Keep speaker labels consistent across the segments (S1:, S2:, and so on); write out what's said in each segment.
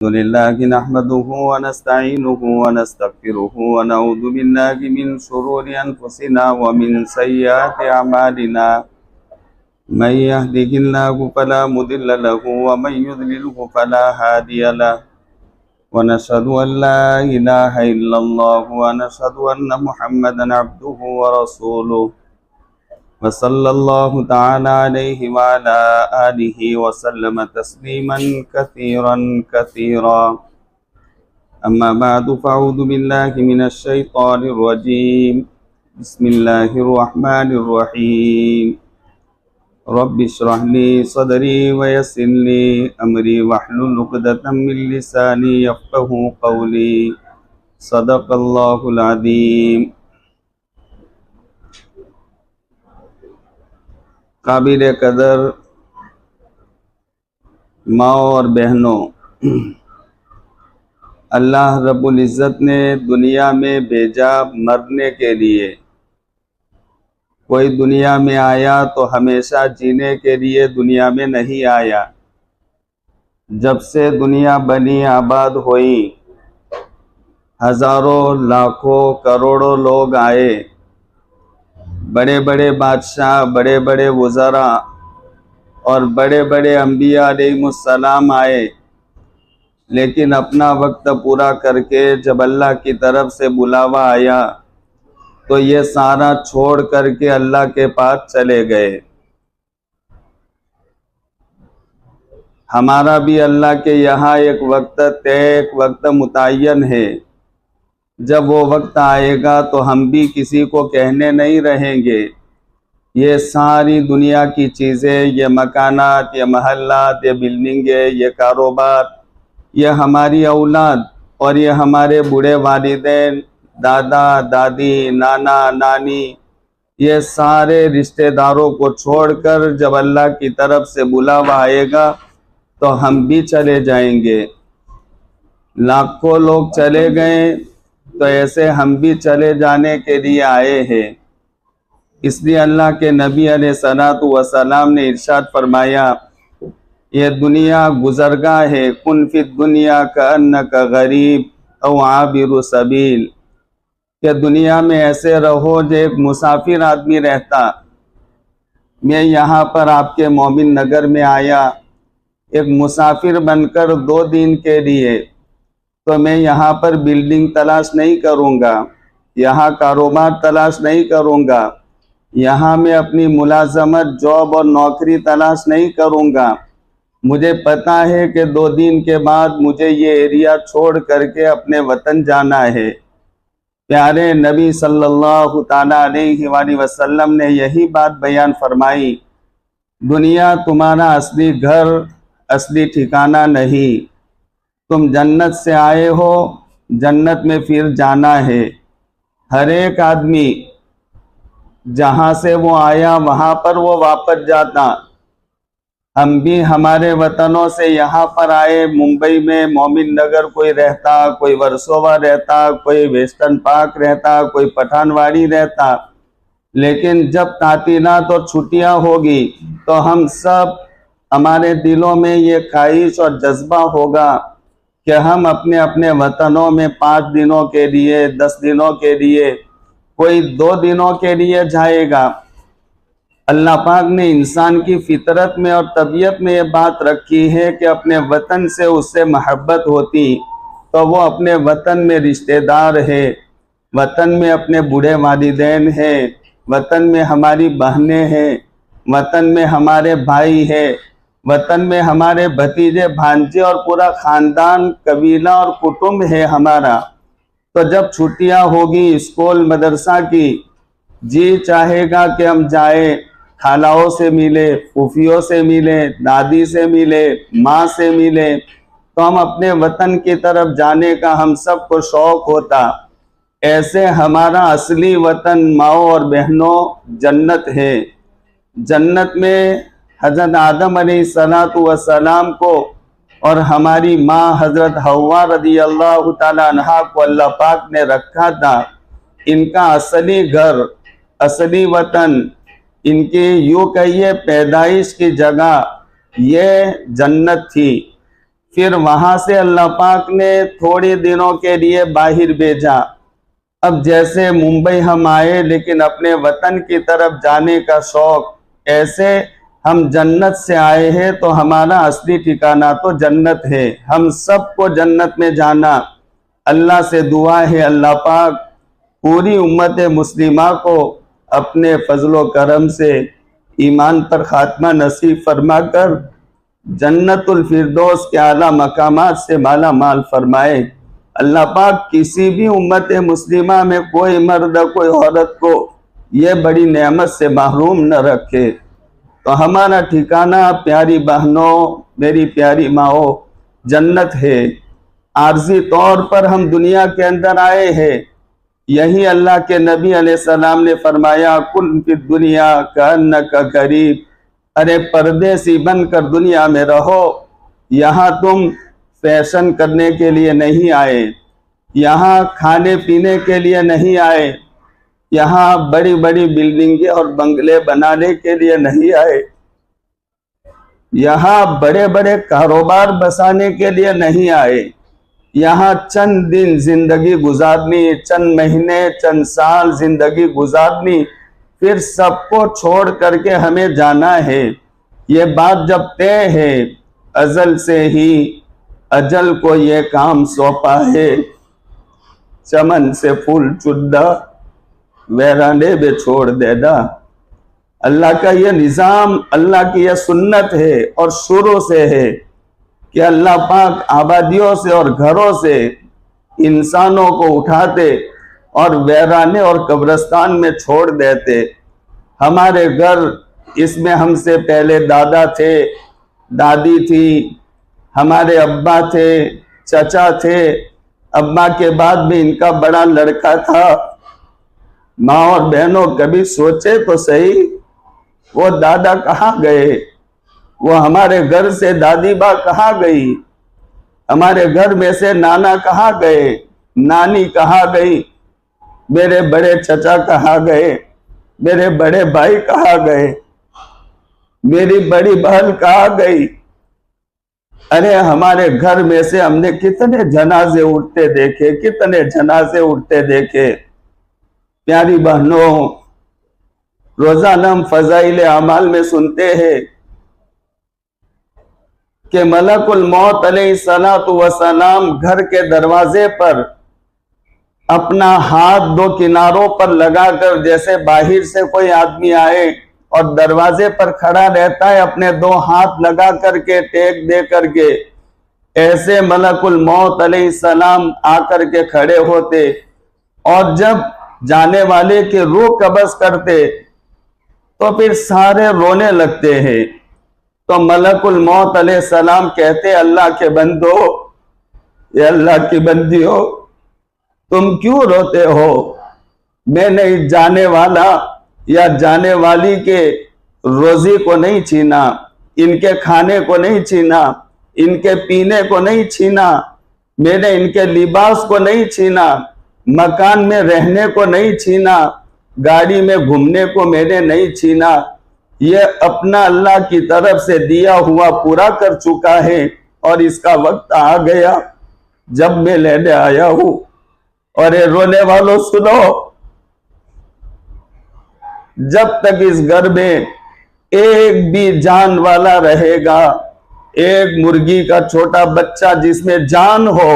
S1: अलहम्दुलिल्लाहि नहमदुहु व नस्तईनुहु व नस्तगफिरुहु व नऊज़ु बिल्लाहि मिन शुरूरि अनफुसिना व मिन सय्यिआति अमालिना मन यहदिहिल्लाहु फला मुदिल्ल लहु व मन युद्लिलहु फला हादिय लहु व नशहदु अन ला इलाहा इल्लल्लाह व नशहदु अन्न मुहम्मदन अब्दुहु व रसूलुहु व सल्लल्लाहु तआला अलैहि व अला आलिहि व सल्लम तस्लीमन कसीरन कसीरा। अम्मा बादु फ़अऊज़ु बिल्लाहि मिनश शैतानिर रजीम। बिस्मिल्लाहिर रहमानिर रहीम। रब्बि इश्रह ली सदरी व यस्सिर ली अमरी वहलुल उक़दतम मिन लिसानी यफ़क़हू क़ौली। सदक़ल्लाहुल अज़ीम। काबिल कदर माँ और बहनों, अल्लाह रब्बुल इज़्ज़त ने दुनिया में भेजा मरने के लिए। कोई दुनिया में आया तो हमेशा जीने के लिए दुनिया में नहीं आया। जब से दुनिया बनी आबाद हुई, हज़ारों लाखों करोड़ों लोग आए, बड़े बड़े बादशाह, बड़े बड़े वज़रा और बड़े बड़े अम्बिया अलैहिमुस्सलाम आए, लेकिन अपना वक्त पूरा करके जब अल्लाह की तरफ से बुलावा आया तो ये सारा छोड़ करके अल्लाह के पास चले गए। हमारा भी अल्लाह के यहाँ एक वक्त तय, एक वक्त मुतय्यन है। जब वो वक्त आएगा तो हम भी किसी को कहने नहीं रहेंगे। ये सारी दुनिया की चीज़ें, ये मकानात, ये महल्लात, ये बिल्डिंगे, ये कारोबार, ये हमारी औलाद और ये हमारे बूढ़े वालिदैन, दादा दादी, नाना नानी, ये सारे रिश्तेदारों को छोड़कर जब अल्लाह की तरफ से बुलावा आएगा तो हम भी चले जाएंगे। लाखों लोग चले गए तो ऐसे हम भी चले जाने के लिए आए हैं। इसलिए अल्लाह के नबी अलैहिस्सलातु वस्सलाम ने इरशाद फरमाया, ये दुनिया गुज़रगाह है, कुन फी दुनिया का अन्नका गरीब औ आबिरु सबील, कि दुनिया में ऐसे रहो जो एक मुसाफिर आदमी रहता। मैं यहाँ पर आपके मोमिन नगर में आया एक मुसाफिर बनकर 2 दिन के लिए, तो मैं यहाँ पर बिल्डिंग तलाश नहीं करूँगा, यहाँ कारोबार तलाश नहीं करूँगा, यहाँ मैं अपनी मुलाजमत, जॉब और नौकरी तलाश नहीं करूँगा। मुझे पता है कि 2 दिन के बाद मुझे ये एरिया छोड़ करके अपने वतन जाना है। प्यारे नबी सल्लल्लाहु ताला अलैहि वसल्लम ने यही बात बयान फरमाई, दुनिया तुम्हारा असली घर, असली ठिकाना नहीं। तुम जन्नत से आए हो, जन्नत में फिर जाना है। हर एक आदमी जहाँ से वो आया वहाँ पर वो वापस जाता। हम भी हमारे वतनों से यहाँ पर आए, मुंबई में मोमिन नगर कोई रहता, कोई वर्सोवा रहता, कोई वेस्टर्न पार्क रहता, कोई पठानवाड़ी रहता, लेकिन जब तातीनात और छुट्टियाँ होगी तो हम सब, हमारे दिलों में ये ख्वाहिश और जज्बा होगा कि हम अपने अपने वतनों में 5 दिनों के लिए, 10 दिनों के लिए, कोई 2 दिनों के लिए जाएगा। अल्लाह पाक ने इंसान की फितरत में और तबीयत में ये बात रखी है कि अपने वतन से उससे मोहब्बत होती तो वो अपने वतन में रिश्तेदार है, वतन में अपने बूढ़े वालिदैन हैं, वतन में हमारी बहनें हैं, वतन में हमारे भाई हैं, वतन में हमारे भतीजे भांजे और पूरा ख़ानदान, कबीला और कुटुंब है हमारा। तो जब छुट्टियां होगी स्कूल मदरसा की, जी चाहेगा कि हम जाए, खालाओं से मिले, फूफियों से मिले, दादी से मिले, माँ से मिले, तो हम अपने वतन की तरफ जाने का हम सबको शौक़ होता। ऐसे हमारा असली वतन माओ और बहनों जन्नत है। जन्नत में हज़रत आदम अलैहिस्सलातु वस्सलाम को और हमारी माँ हज़रत हव्वा रज़ियल्लाहु ताला अन्हा को अल्लाह पाक ने रखा था। इनका असली घर, असली वतन, इनकी यूँ कहिए पैदाइश की जगह ये जन्नत थी। फिर वहां से अल्लाह पाक ने थोड़े दिनों के लिए बाहर भेजा। अब जैसे मुंबई हम आए लेकिन अपने वतन की तरफ जाने का शौक, ऐसे हम जन्नत से आए हैं तो हमारा असली ठिकाना तो जन्नत है। हम सबको जन्नत में जाना। अल्लाह से दुआ है अल्लाह पाक पूरी उम्मत मुस्लिमा को अपने फजलो करम से ईमान पर खात्मा नसीब फरमा कर जन्नतुल फिरदौस के आला मकामात से माला माल फरमाए। अल्लाह पाक किसी भी उम्मत मुस्लिमा में कोई मर्द कोई औरत को ये बड़ी नेमत से महरूम न रखे। तो हमारा ठिकाना प्यारी बहनों, मेरी प्यारी माओ, जन्नत है। आर्जी तौर पर हम दुनिया के अंदर आए हैं। यही अल्लाह के नबी अलैहिस्सलाम ने फरमाया कुल फी दुनिया कअन्नका गरीब, अरे परदेसी बनकर दुनिया में रहो। यहाँ तुम फैशन करने के लिए नहीं आए, यहाँ खाने पीने के लिए नहीं आए, यहाँ बड़ी बड़ी बिल्डिंगें और बंगले बनाने के लिए नहीं आए, यहाँ बड़े बड़े कारोबार बसाने के लिए नहीं आए। यहाँ चंद दिन जिंदगी गुजारनी, चंद महीने चंद साल जिंदगी गुजारनी, फिर सबको छोड़ करके हमें जाना है। ये बात जब तय है, अजल से ही अजल को ये काम सौंपा है। चमन से फूल चुद्दा वैराने में छोड़ देना। अल्लाह का ये निज़ाम, अल्लाह की यह सुन्नत है और शुरू से है कि अल्लाह पाक आबादियों से और घरों से इंसानों को उठाते और वैराने और कब्रिस्तान में छोड़ देते। हमारे घर, इसमें हमसे पहले दादा थे, दादी थी, हमारे अब्बा थे, चचा थे, अब्बा के बाद भी इनका बड़ा लड़का था। माँ और बहनों कभी सोचे तो सही वो दादा कहाँ गए, वो हमारे घर से दादी बा कहाँ गई, हमारे घर में से नाना कहाँ गए, नानी कहाँ गई, मेरे बड़े चचा कहाँ गए, मेरे बड़े भाई कहाँ गए, मेरी बड़ी बहन कहाँ गई। अरे हमारे घर में से हमने कितने जनाजे उठते देखे, कितने जनाजे उठते देखे। प्यारी बहनों, रोजाना हम फजाइल अमाल में सुनते हैं कि मलकुल मौत अलैहिस्सलातु वस्सलाम घर के दरवाजे पर अपना हाथ दो किनारों पर लगाकर, जैसे बाहर से कोई आदमी आए और दरवाजे पर खड़ा रहता है अपने दो हाथ लगा करके टेक दे करके, ऐसे मलकुल मौत अलैहिस्सलाम आकर के खड़े होते और जब जाने वाले के रूह कब्ज़ करते तो फिर सारे रोने लगते हैं। तो मलकुल मौत अलैहिस्सलाम कहते अल्लाह के बंदो, ये अल्लाह की बंदियों, तुम क्यों रोते हो? मैंने इस जाने वाला या जाने वाली के रोजी को नहीं छीना, इनके खाने को नहीं छीना, इनके पीने को नहीं छीना, मैंने इनके लिबास को नहीं छीना, मकान में रहने को नहीं छीना, गाड़ी में घूमने को मैंने नहीं छीना। ये अपना अल्लाह की तरफ से दिया हुआ पूरा कर चुका है और इसका वक्त आ गया जब मैं लेने आया हूं। और ये रोने वालों सुनो, जब तक इस घर में एक भी जान वाला रहेगा, एक मुर्गी का छोटा बच्चा जिसमें जान हो,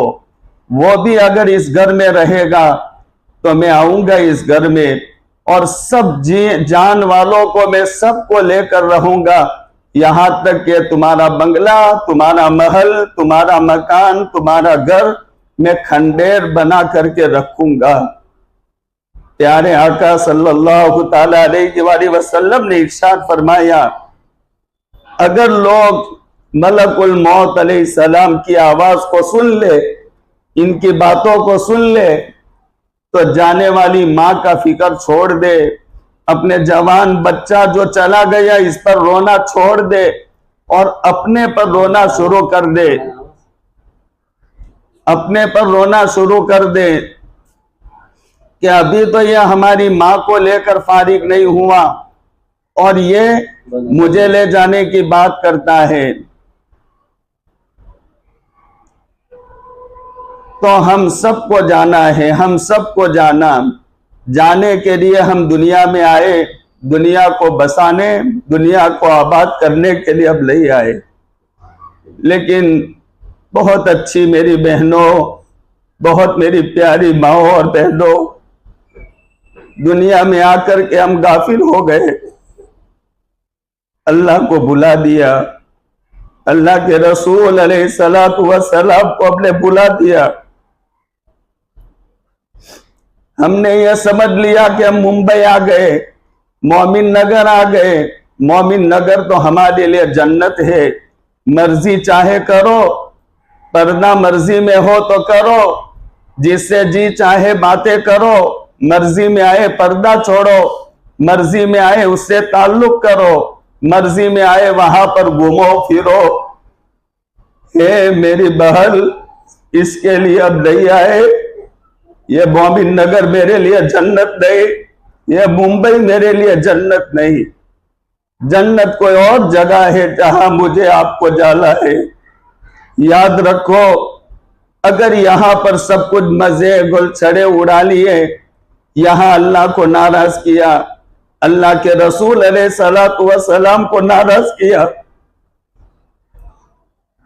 S1: वो भी अगर इस घर में रहेगा तो मैं आऊंगा इस घर में और सब जान वालों को मैं सबको लेकर रहूंगा, यहां तक कि तुम्हारा बंगला, तुम्हारा महल, तुम्हारा मकान, तुम्हारा घर मैं खंडेर बना करके रखूंगा। प्यारे आका सल्लल्लाहु ताला अलैहि वसल्लम ने इरशाद फरमाया, अगर लोग मलकुल मौत अलैहिस्सलाम की आवाज को सुन ले, इनकी बातों को सुन ले, तो जाने वाली माँ का फिक्र छोड़ दे, अपने जवान बच्चा जो चला गया इस पर रोना छोड़ दे और अपने पर रोना शुरू कर दे, अपने पर रोना शुरू कर दे कि अभी तो ये हमारी माँ को लेकर फारिग नहीं हुआ और ये मुझे ले जाने की बात करता है। तो हम सबको जाना है, हम सबको जाने के लिए हम दुनिया में आए, दुनिया को बसाने, दुनिया को आबाद करने के लिए अब नहीं आए। लेकिन बहुत अच्छी मेरी बहनों, बहुत मेरी प्यारी माओ और बहनों, दुनिया में आकर के हम गाफिल हो गए, अल्लाह को भुला दिया, अल्लाह के रसूल अलैहिस्सलातु वस्सलाम को हमने भुला दिया। हमने यह समझ लिया कि हम मुंबई आ गए, मोमिन नगर आ गए। मोमिन नगर तो हमारे लिए जन्नत है, मर्जी चाहे करो, पर्दा मर्जी में हो तो करो, जिससे जी चाहे बातें करो, मर्जी में आए पर्दा छोड़ो, मर्जी में आए उससे ताल्लुक करो, मर्जी में आए वहां पर घूमो फिरो। हे मेरी बहन, इसके लिए अब नहीं आए। ये मोमिन नगर मेरे लिए जन्नत नहीं, यह मुंबई मेरे लिए जन्नत नहीं। जन्नत कोई और जगह है जहां मुझे आपको जाना है। याद रखो, अगर यहां पर सब कुछ मजे गुलछड़े उड़ा लिए, यहां अल्लाह को नाराज किया, अल्लाह के रसूल अलैहिस्सलातु वस्सलाम को नाराज किया,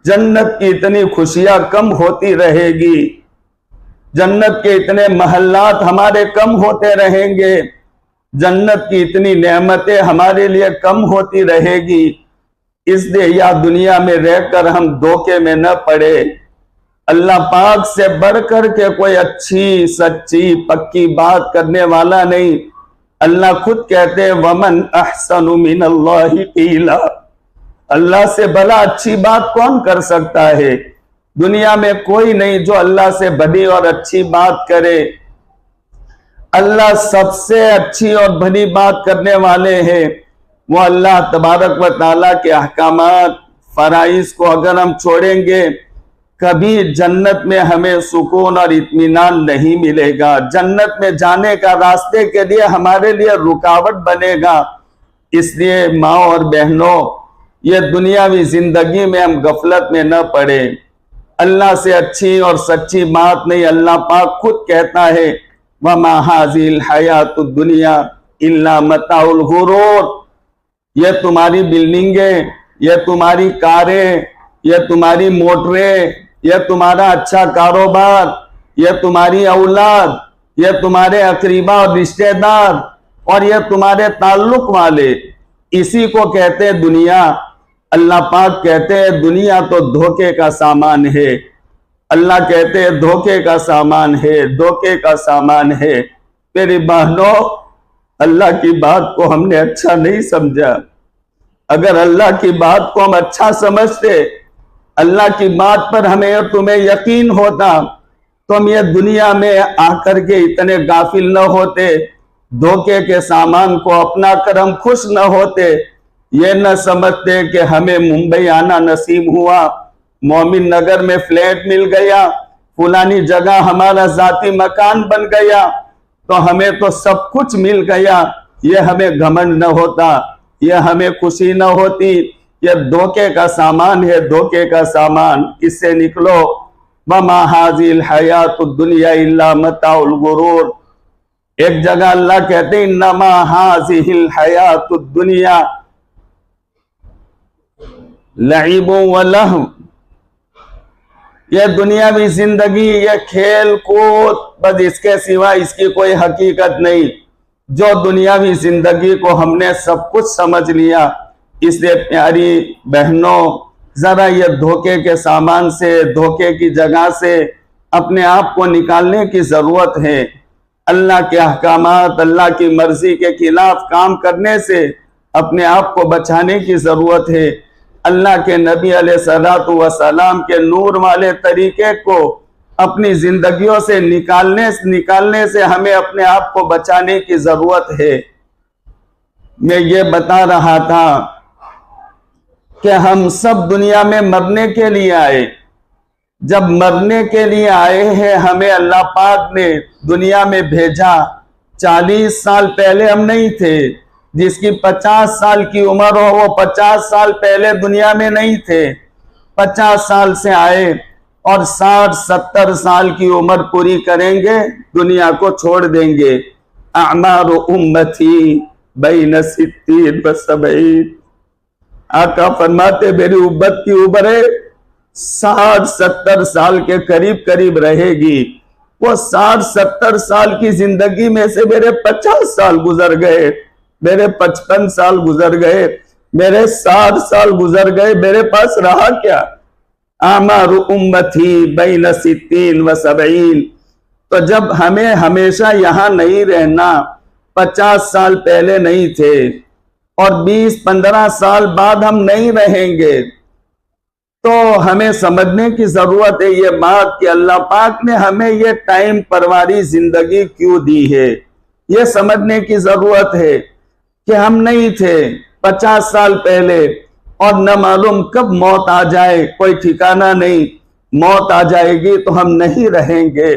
S1: जन्नत की इतनी खुशियां कम होती रहेगी, जन्नत के इतने महल्लात हमारे कम होते रहेंगे, जन्नत की इतनी नेमतें हमारे लिए कम होती रहेगी। इसलिए या दुनिया में रहकर हम धोखे में न पड़े। अल्लाह पाक से बढ़कर के कोई अच्छी सच्ची पक्की बात करने वाला नहीं। अल्लाह खुद कहते हैं, वमन अहसनु मिनल्लाहि क़ीला, अल्लाह से भला अच्छी बात कौन कर सकता है? दुनिया में कोई नहीं जो अल्लाह से बड़ी और अच्छी बात करे। अल्लाह सबसे अच्छी और बड़ी बात करने वाले हैं। वो अल्लाह तबारक व तआला के अहकामात फराइज को अगर हम छोड़ेंगे, कभी जन्नत में हमें सुकून और इत्मीनान नहीं मिलेगा। जन्नत में जाने का रास्ते के लिए हमारे लिए रुकावट बनेगा। इसलिए माँ और बहनों, ये दुनियावी जिंदगी में हम गफलत में न पड़े। अल्लाह से अच्छी और सच्ची बात नहीं। अल्लाह पाक खुद कहता है, वमा हाज़िल हयातुद दुनिया इल्ला मताउल गुरूर, ये तुम्हारी बिल्डिंगें, ये तुम्हारी कारें, ये तुम्हारी मोटरें, ये तुम्हारा अच्छा कारोबार, ये तुम्हारी औलाद, ये तुम्हारे अकरीबा और रिश्तेदार और ये तुम्हारे ताल्लुक वाले, इसी को कहते हैं दुनिया। अल्लाह पाक कहते हैं दुनिया तो धोखे का सामान है। अल्लाह कहते हैं धोखे का सामान है, धोखे का सामान है। मेरी बहनों, अल्लाह की बात को हमने अच्छा नहीं समझा। अगर अल्लाह की बात को हम अच्छा समझते, अल्लाह की बात पर हमें और तुम्हें यकीन होता, तो हम ये दुनिया में आकर के इतने गाफिल न होते, धोखे के सामान को अपना कर हम खुश न होते, ये न समझते कि हमें मुंबई आना नसीब हुआ, मोमिन नगर में फ्लैट मिल गया, फुलानी जगह हमारा जाती मकान बन गया, तो हमें तो सब कुछ मिल गया। ये हमें घमंड न होता, ये हमें खुशी न होती। ये धोखे का सामान है, धोखे का सामान। इससे निकलो। वमा हाज़िल हयातुद दुनिया इल्ला मताउल गुरूर। एक जगह अल्लाह कहते हैं, इन्नमा हाज़िहिल हयातुद दुनिया लईबुन व लहव, यह दुनियावी जिंदगी, यह खेल कूद, बस इसके सिवा इसकी कोई हकीकत नहीं। जो दुनियावी जिंदगी को हमने सब कुछ समझ लिया, इसलिए प्यारी बहनों, जरा ये धोखे के सामान से, धोखे की जगह से अपने आप को निकालने की जरूरत है। अल्लाह के अहकामात, अल्लाह की मर्जी के खिलाफ काम करने से अपने आप को बचाने की जरूरत है। अल्लाह के नबी अलैहिस्सलातु वस्सलाम के नूर वाले तरीके को अपनी जिंदगियों से निकालने से हमें अपने आप को बचाने की जरूरत है। मैं ये बता रहा था कि हम सब दुनिया में मरने के लिए आए। जब मरने के लिए आए हैं, हमें अल्लाह पाक ने दुनिया में भेजा। 40 साल पहले हम नहीं थे। जिसकी 50 साल की उम्र हो, वो 50 साल पहले दुनिया में नहीं थे। 50 साल से आए और 60-70 साल की उम्र पूरी करेंगे, दुनिया को छोड़ देंगे। अमार उम्मती बैन सित्तीन व सबईन, आका फरमाते मेरी उम्मत की उम्र 60-70 साल के करीब करीब रहेगी। वो 60-70 साल की जिंदगी में से मेरे 50 साल गुजर गए, मेरे 55 साल गुजर गए, मेरे 60 साल गुजर गए, मेरे पास रहा क्या? आमार उम्मती बैन सित्तीन व सबईन। तो जब हमें हमेशा यहां नहीं रहना, 50 साल पहले नहीं थे और 20-15 साल बाद हम नहीं रहेंगे, तो हमें समझने की जरूरत है ये बात कि अल्लाह पाक ने हमें ये टाइम परवारी जिंदगी क्यों दी है। ये समझने की जरूरत है कि हम नहीं थे 50 साल पहले और न मालूम कब मौत आ जाए, कोई ठिकाना नहीं। मौत आ जाएगी तो हम नहीं रहेंगे।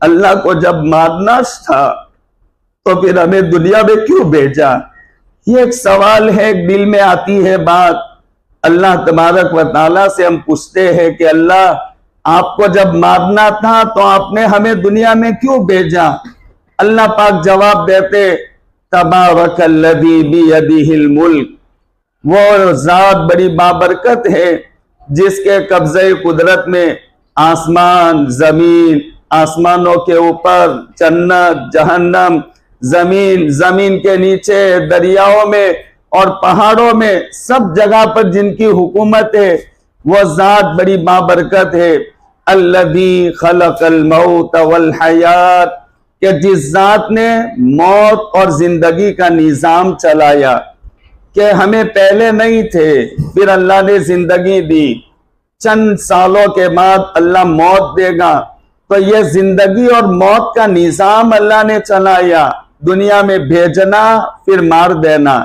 S1: अल्लाह को जब मारना था तो फिर हमें दुनिया में क्यों भेजा? ये एक सवाल है, एक दिल में आती है बात। अल्लाह तबारक व तआला से हम पूछते हैं कि अल्लाह आपको जब मारना था तो आपने हमें दुनिया में क्यों भेजा? अल्लाह पाक जवाब देते तबारकल्लज़ी बियदिहिल मुल्क, वो जात बड़ी बाबरकत है जिसके कब्जे कुदरत में आसमान जमीन, आसमानों के ऊपर जन्नत जहन्नम, जमीन, जमीन के नीचे, दरियाओं में और पहाड़ों में, सब जगह पर जिनकी हुकूमत है, वो जात बड़ी बाबरकत है। अल्लज़ी खलक़ल मौत वल हयात, कि जिस जात ने मौत और जिंदगी का निजाम चलाया, कि हमें पहले नहीं थे फिर अल्लाह ने जिंदगी दी, चंद सालों के बाद अल्लाह मौत देगा, तो ये जिंदगी और मौत का निजाम अल्लाह ने चलाया। दुनिया में भेजना फिर मार देना,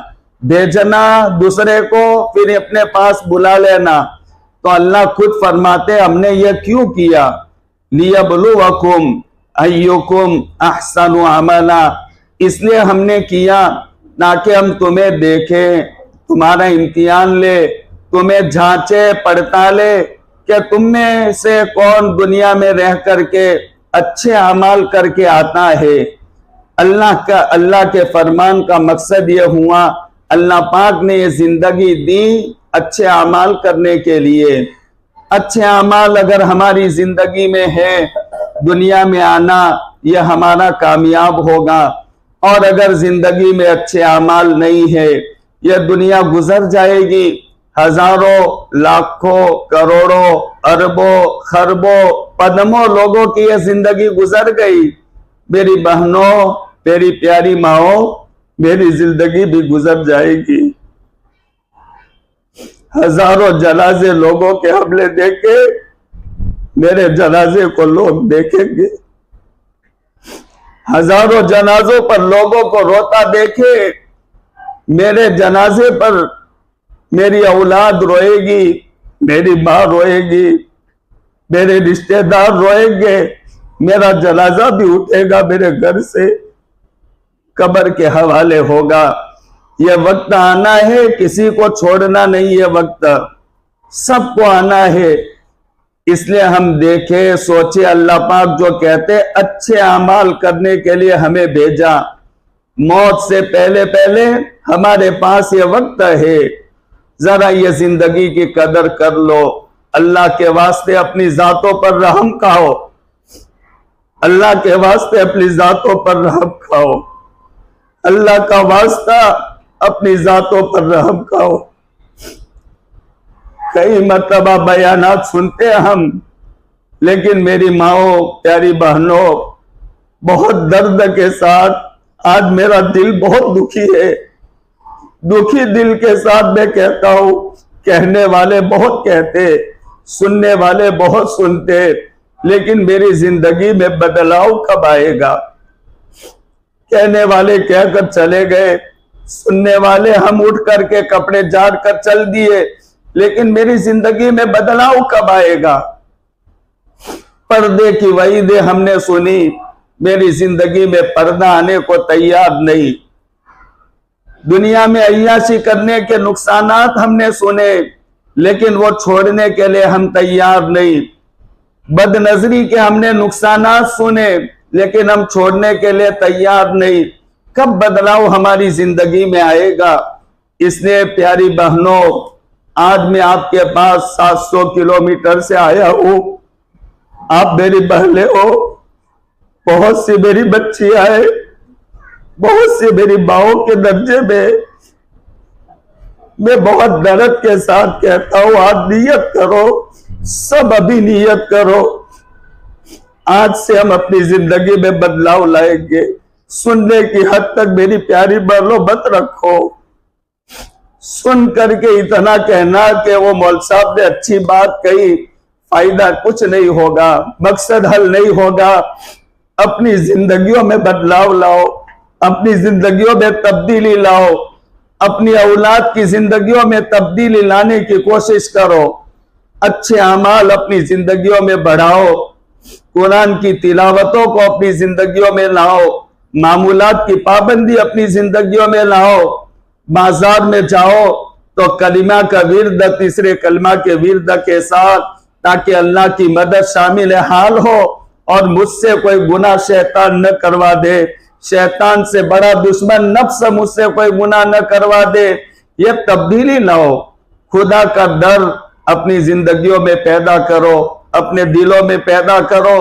S1: भेजना दूसरे को फिर अपने पास बुला लेना। तो अल्लाह खुद फरमाते हमने ये क्यों किया? लियब्लुवकुम अय्युकुम अहसनु अमला, इसलिए हमने किया ताकि हम तुम्हें देखें, तुम्हारा इम्तिहान ले, तुम्हें जांचे पड़ताले कि तुम में से कौन दुनिया में रह करके अच्छे अमाल करके आता है। अल्लाह के फरमान का मकसद ये हुआ, अल्लाह पाक ने ये जिंदगी दी अच्छे अमाल करने के लिए। अच्छे अमाल अगर हमारी जिंदगी में है, दुनिया में आना यह हमारा कामयाब होगा, और अगर जिंदगी में अच्छे अमाल नहीं है, यह दुनिया गुजर जाएगी। हजारों लाखों करोड़ों अरबों खरबों पदमों लोगों की यह जिंदगी गुजर गई। मेरी बहनों, मेरी प्यारी माओ, मेरी जिंदगी भी गुजर जाएगी। हजारों जनाजे लोगों के हमले देखे, मेरे जनाजे को लोग देखेंगे। हजारों जनाजों पर लोगों को रोता देखे, मेरे जनाजे पर मेरी औलाद रोएगी, मेरी माँ रोएगी, मेरे रिश्तेदार रोएंगे, मेरा जनाजा भी उठेगा मेरे घर से, कब्र के हवाले होगा। यह वक्त आना है, किसी को छोड़ना नहीं, ये वक्त सबको आना है। इसलिए हम देखे सोचे, अल्लाह पाक जो कहते अच्छे अमाल करने के लिए हमें भेजा, मौत से पहले पहले हमारे पास ये वक्त है, जरा ये जिंदगी की कदर कर लो। अल्लाह के वास्ते अपनी जातों पर रहम खाओ, अल्लाह के वास्ते अपनी जातों पर रहम खाओ, अल्लाह का वास्ता अपनी जातों पर रहम खाओ। कई मर्तबा बयानात सुनते हम, लेकिन मेरी माओ, प्यारी बहनों, बहुत दर्द के साथ आज मेरा दिल बहुत दुखी है। दुखी दिल के साथ मैं कहता हूं, कहने वाले बहुत कहते, सुनने वाले बहुत सुनते, लेकिन मेरी जिंदगी में बदलाव कब आएगा? कहने वाले कहकर चले गए, सुनने वाले हम उठ करके कपड़े झाड़ कर चल दिए, लेकिन मेरी जिंदगी में बदलाव कब आएगा? पर्दे की वईदे हमने सुनी, मेरी जिंदगी में पर्दा आने को तैयार नहीं। दुनिया में अय्याशी करने के नुकसानात हमने सुने, लेकिन वो छोड़ने के लिए हम तैयार नहीं। बदनजरी के हमने नुकसानात सुने, लेकिन हम छोड़ने के लिए तैयार नहीं। कब बदलाव हमारी जिंदगी में आएगा? इसलिए प्यारी बहनों, आज मैं आपके पास 700 किलोमीटर से आया हूं। आप मेरी बहनें हो, बहुत सी मेरी बच्चियां है, बहुत सी मेरी माओं के दर्जे में मैं बहुत दर्द के साथ कहता हूं, आज नियत करो, सब अभी नियत करो। आज से हम अपनी जिंदगी में बदलाव लाएंगे। सुनने की हद तक मेरी प्यारी बहनों मत रखो। सुन करके इतना कहना कि वो मौलवी साहब ने अच्छी बात कही, फायदा कुछ नहीं होगा, मकसद हल नहीं होगा। अपनी जिंदगियों में बदलाव लाओ, अपनी जिंदगियों में तब्दीली लाओ, अपनी औलाद की जिंदगियों में तब्दीली लाने की कोशिश करो। अच्छे अमाल अपनी जिंदगियों में बढ़ाओ, कुरान की तिलावतों को अपनी जिंदगियों में लाओ, मामूलात की पाबंदी अपनी जिंदगियों में लाओ। बाजार में जाओ तो कलिमा का विर्द तीसरे कलिमा के विर्द के साथ, ताकि अल्लाह की मदद शामिल हाल हो और मुझसे कोई गुनाह शैतान न करवा दे। शैतान से बड़ा दुश्मन नफ्स मुझसे कोई गुनाह न करवा दे। ये तब्दीली लाओ, खुदा का डर अपनी जिंदगियों में पैदा करो, अपने दिलों में पैदा करो।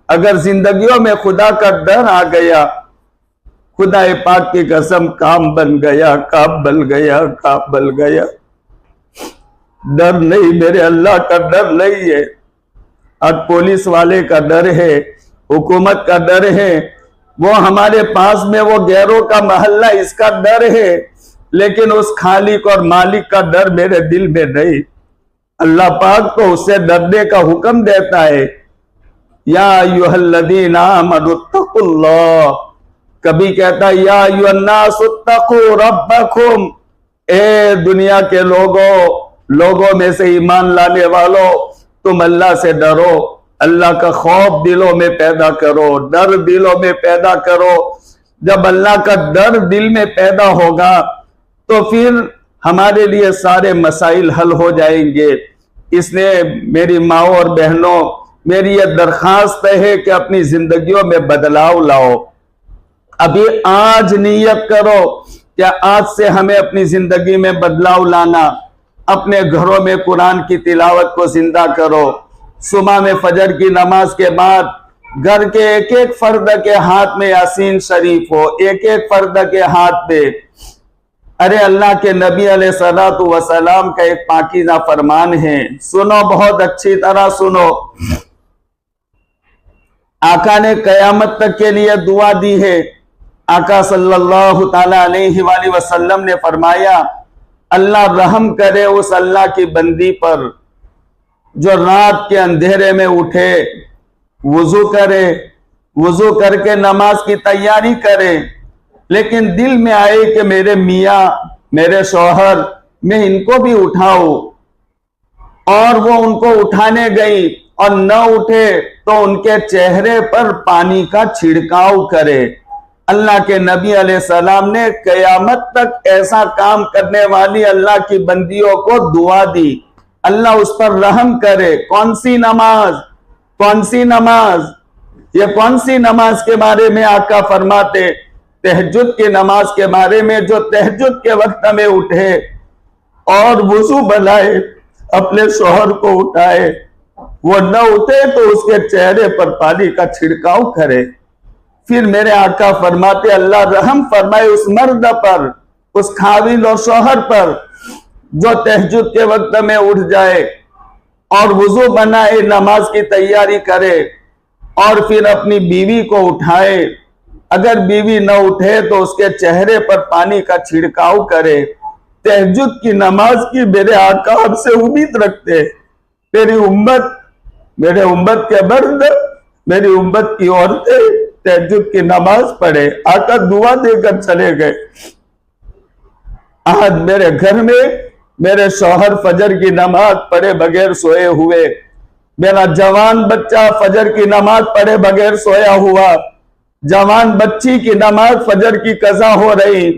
S1: अगर जिंदगियों में खुदा का डर आ गया, खुदा पाक की कसम, काम बन गया, काम बन गया, काम बन गया। डर नहीं, मेरे अल्लाह का डर नहीं है। आज पुलिस वाले का डर है, हुकूमत का डर है, वो हमारे पास में वो गैरों का महल्ला, इसका डर है, लेकिन उस खालिक और मालिक का डर मेरे दिल में नहीं। अल्लाह पाक तो उससे डरने का हुक्म देता है, या अय्युहल्लज़ीना आमनुत्तकुल्लाह। कभी कहता है या अय्युहन्नासुत्तकू रब्बकुम, ए दुनिया के लोगों में से ईमान लाने वालों, तुम अल्लाह से डरो। अल्लाह का खौफ दिलों में पैदा करो, डर दिलों में पैदा करो। जब अल्लाह का डर दिल में पैदा होगा तो फिर हमारे लिए सारे मसाइल हल हो जाएंगे। इसलिए मेरी माओ और बहनों, मेरी यह दरखास्त है कि अपनी जिंदगियों में बदलाव लाओ। अभी आज नियत करो कि आज से हमें अपनी जिंदगी में बदलाव लाना। अपने घरों में कुरान की तिलावत को जिंदा करो। सुबह में फजर की नमाज के बाद घर के एक एक फर्द के हाथ में यासीन शरीफ हो, एक एक फर्द के हाथ में। अरे अल्लाह के नबी अलैहिस्सलातु वस्सलाम का एक पाकीज़ा फरमान है, सुनो, बहुत अच्छी तरह सुनो। आका ने कयामत तक के लिए दुआ दी है। आका सल्लल्लाहु ताला अलैहि वसल्लम ने फरमाया, अल्लाह रहम करे उस अल्लाह की बंदी पर जो रात के अंधेरे में उठे, वुजू करे, वुजू करके नमाज की तैयारी करे, लेकिन दिल में आए कि मेरे मियाँ, मेरे शौहर, मैं इनको भी उठाऊं, और वो उनको उठाने गई और न उठे तो उनके चेहरे पर पानी का छिड़काव करे। अल्लाह के नबी अलैहिस्सलाम ने कयामत तक ऐसा काम करने वाली अल्लाह की बंदियों को दुआ दी, अल्लाह उस पर रहम करे। कौन सी नमाज? कौन सी नमाज? ये कौन सी नमाज के बारे में आका फरमाते? तहज्जुद की नमाज के बारे में। जो तहज्जुद के वक्त में उठे और वुजू बनाए, अपने शौहर को उठाए, वो न उठे तो उसके चेहरे पर पानी का छिड़काव करे। फिर मेरे आका फरमाते, अल्लाह रहम फरमाए उस मर्द पर, उस खाविल और शौहर पर जो तहज्जुद के वक्त में उठ जाए और वुजू बनाए, नमाज की तैयारी करे और फिर अपनी बीवी को उठाए। अगर बीवी न उठे तो उसके चेहरे पर पानी का छिड़काव करे। तहज्जुद की नमाज की मेरे आका हमसे उम्मीद रखते। मेरी उम्मत, मेरे उम्मत के मर्द, मेरी उम्मत की औरतें तहज्जुद की नमाज पढ़े। आका दुआ देकर चले गए। आज मेरे घर में मेरे शौहर फजर की नमाज पढ़े बगैर सोए हुए, मेरा जवान बच्चा फजर की नमाज पढ़े बगैर सोया हुआ, जवान बच्ची की नमाज फजर की कज़ा हो रही,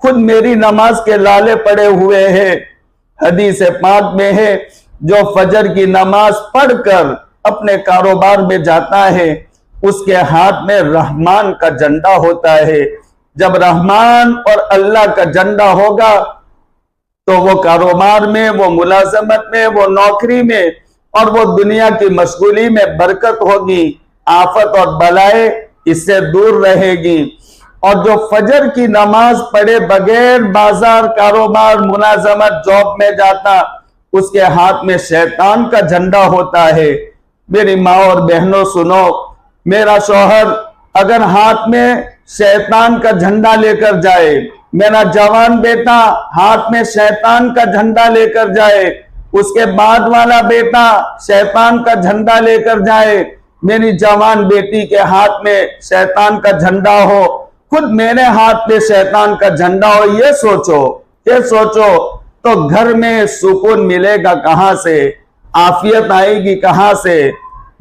S1: खुद मेरी नमाज के लाले पड़े हुए हैं। हदीस पाक में है, जो फजर की नमाज पढ़कर अपने कारोबार में जाता है, उसके हाथ में रहमान का झंडा होता है। जब रहमान और अल्लाह का झंडा होगा तो वो कारोबार में, वो मुलाजमत में, वो नौकरी में और वो दुनिया की मशगूली में बरकत होगी। आफत और बलाए इससे दूर रहेगी। और जो फजर की नमाज पढ़े बगैर बाजार, कारोबार, मुलाजमत, जॉब में जाता, उसके हाथ में शैतान का झंडा होता है। मेरी माँ और बहनों सुनो, मेरा शौहर अगर हाथ में शैतान का झंडा लेकर जाए, मेरा जवान बेटा हाथ में शैतान का झंडा लेकर जाए, उसके बाद वाला बेटा शैतान का झंडा लेकर जाए, मेरी जवान बेटी के हाथ में शैतान का झंडा हो, खुद मेरे हाथ में शैतान का झंडा हो, ये सोचो तो घर में सुकून मिलेगा कहां से, आफियत आएगी कहां से,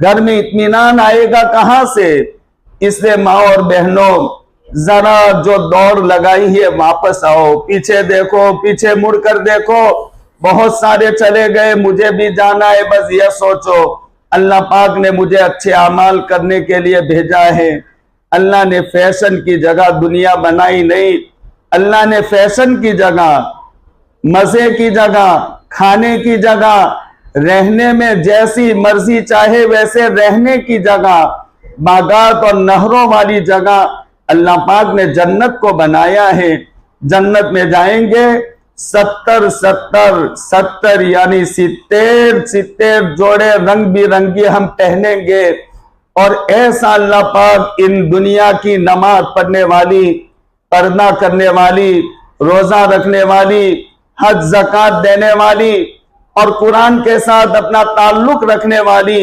S1: घर में इत्मीनान आएगा कहां से। इसलिए माँ और बहनों, जरा जो दौड़ लगाई है वापस आओ, पीछे देखो, पीछे मुड़कर देखो, बहुत सारे चले गए, मुझे भी जाना है। बस ये सोचो, अल्लाह पाक ने मुझे अच्छे अमाल करने के लिए भेजा है। अल्लाह ने फैशन की जगह दुनिया बनाई नहीं, अल्लाह ने फैशन की जगह, मजे की जगह, खाने की जगह, रहने में जैसी मर्जी चाहे वैसे रहने की जगह, बागात और नहरों वाली जगह अल्लाह पाक ने जन्नत को बनाया है। जन्नत में जाएंगे 70 यानी 70 जोड़े रंग बिरंगी हम पहनेंगे। और ऐसा अल्लाह पाक इन दुनिया की नमाज पढ़ने वाली, पर्दा करने वाली, रोजा रखने वाली, हज ज़कात देने वाली और कुरान के साथ अपना ताल्लुक रखने वाली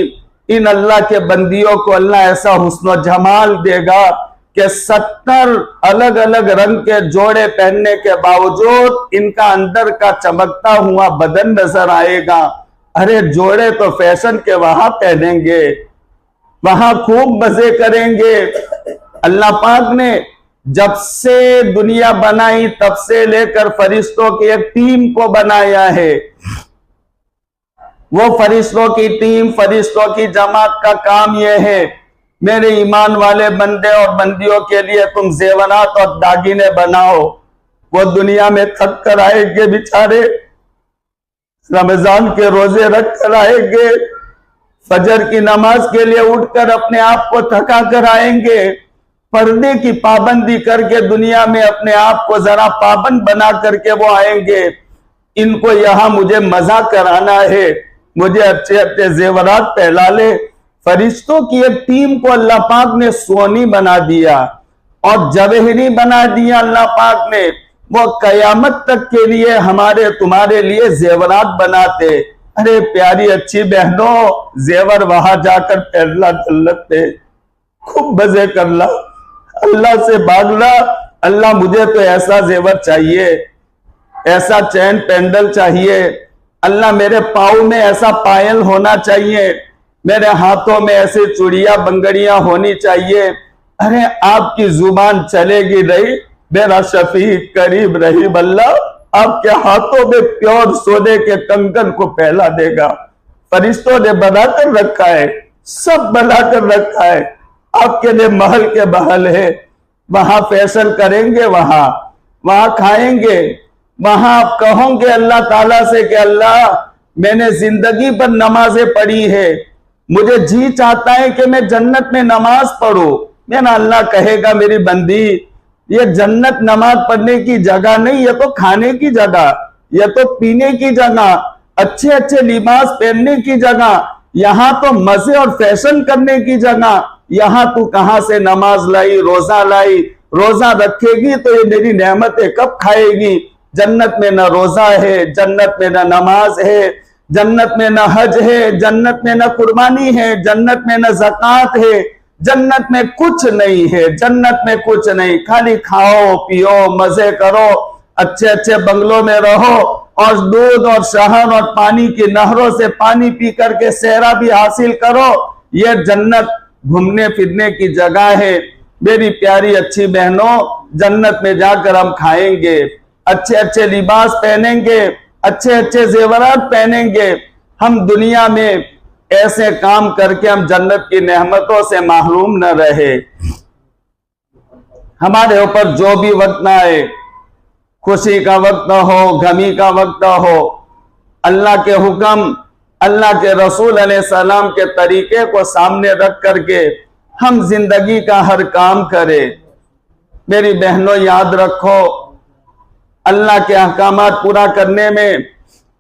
S1: इन अल्लाह के बंदियों को अल्लाह ऐसा हुस्न जमाल देगा कि 70 अलग अलग रंग के जोड़े पहनने के बावजूद इनका अंदर का चमकता हुआ बदन नजर आएगा। अरे जोड़े तो फैशन के वहां पहनेंगे, वहां खूब मजे करेंगे। अल्लाह पाक ने जब से दुनिया बनाई तब से लेकर फरिश्तों की एक टीम को बनाया है। वो फरिश्तों की टीम, फरिश्तों की जमात का काम यह है, मेरे ईमान वाले बंदे और बंदियों के लिए तुम जेवरात और दागिने बनाओ। वो दुनिया में थक कर आएंगे बेचारे, रमजान के रोजे रख कर आएंगे, फजर की नमाज के लिए उठकर अपने आप को थका कर आएंगे, पर्दे की पाबंदी करके दुनिया में अपने आप को जरा पाबंद बना करके वो आएंगे। इनको यहां मुझे मजा कराना है, मुझे अच्छे अच्छे जेवरात पहला ले। फरिश्तों की एक टीम को अल्लाह पाक ने सोनी बना दिया और जवेहरी बना दिया अल्लाह पाक ने। वो कयामत तक के लिए हमारे तुम्हारे लिए जेवरात बनाते। अरे प्यारी अच्छी बहनों, जेवर वहां जाकर पहला जन्नत पे खूब मजे करना, अल्लाह से मांगना, अल्लाह मुझे तो ऐसा जेवर चाहिए, ऐसा चैन पेंडल चाहिए, अल्लाह मेरे पाँव में ऐसा पायल होना चाहिए, मेरे हाथों में ऐसे चूड़ियां बंगड़ियां होनी चाहिए। अरे आपकी जुबान चलेगी नहीं, मेरा शफीक करीब रहीम अल्लाह आपके हाथों में प्योर सोने के कंगन को पहला देगा। फरिश्तों ने बनाकर रखा है, सब बनाकर रखा है, आपके लिए महल के महल है। वहां फैशन करेंगे, वहां खाएंगे, वहां आप कहोगे अल्लाह ताला से कि अल्लाह मैंने जिंदगी पर नमाजें पढ़ी है, मुझे जी चाहता है कि मैं जन्नत में नमाज पढ़ूं। मेरा अल्लाह कहेगा मेरी बंदी, ये जन्नत नमाज पढ़ने की जगह नहीं, ये तो खाने की जगह, ये तो पीने की जगह, अच्छे अच्छे लिबास पहनने की जगह, यहाँ तो मजे और फैशन करने की जगह। यहाँ तू कहां से नमाज लाई, रोजा लाई, रोजा रखेगी तो ये मेरी नेमतें कब खाएगी। जन्नत में न रोजा है, जन्नत में न नमाज है, जन्नत में न हज है, जन्नत में न कुर्बानी है, जन्नत में न ज़कात है, जन्नत में कुछ नहीं है, जन्नत में कुछ नहीं। खाली खाओ पियो मजे करो, अच्छे अच्छे बंगलों में रहो और दूध और शहद और पानी की नहरों से पानी पी करके सेहरा भी हासिल करो। ये जन्नत घूमने फिरने की जगह है। मेरी प्यारी अच्छी बहनों, जन्नत में जाकर हम खाएंगे, अच्छे अच्छे लिबास पहनेंगे, अच्छे अच्छे जेवरात पहनेंगे। हम दुनिया में ऐसे काम करके हम जन्नत की नेमतों से महरूम न रहे। हमारे ऊपर जो भी वक्त आए, खुशी का वक्त हो, गमी का वक्त हो, अल्लाह के हुक्म, अल्लाह के रसूल अलैहिस्सलाम के तरीके को सामने रख करके हम जिंदगी का हर काम करें। मेरी बहनों, याद रखो, अल्लाह के अहकामात पूरा करने में,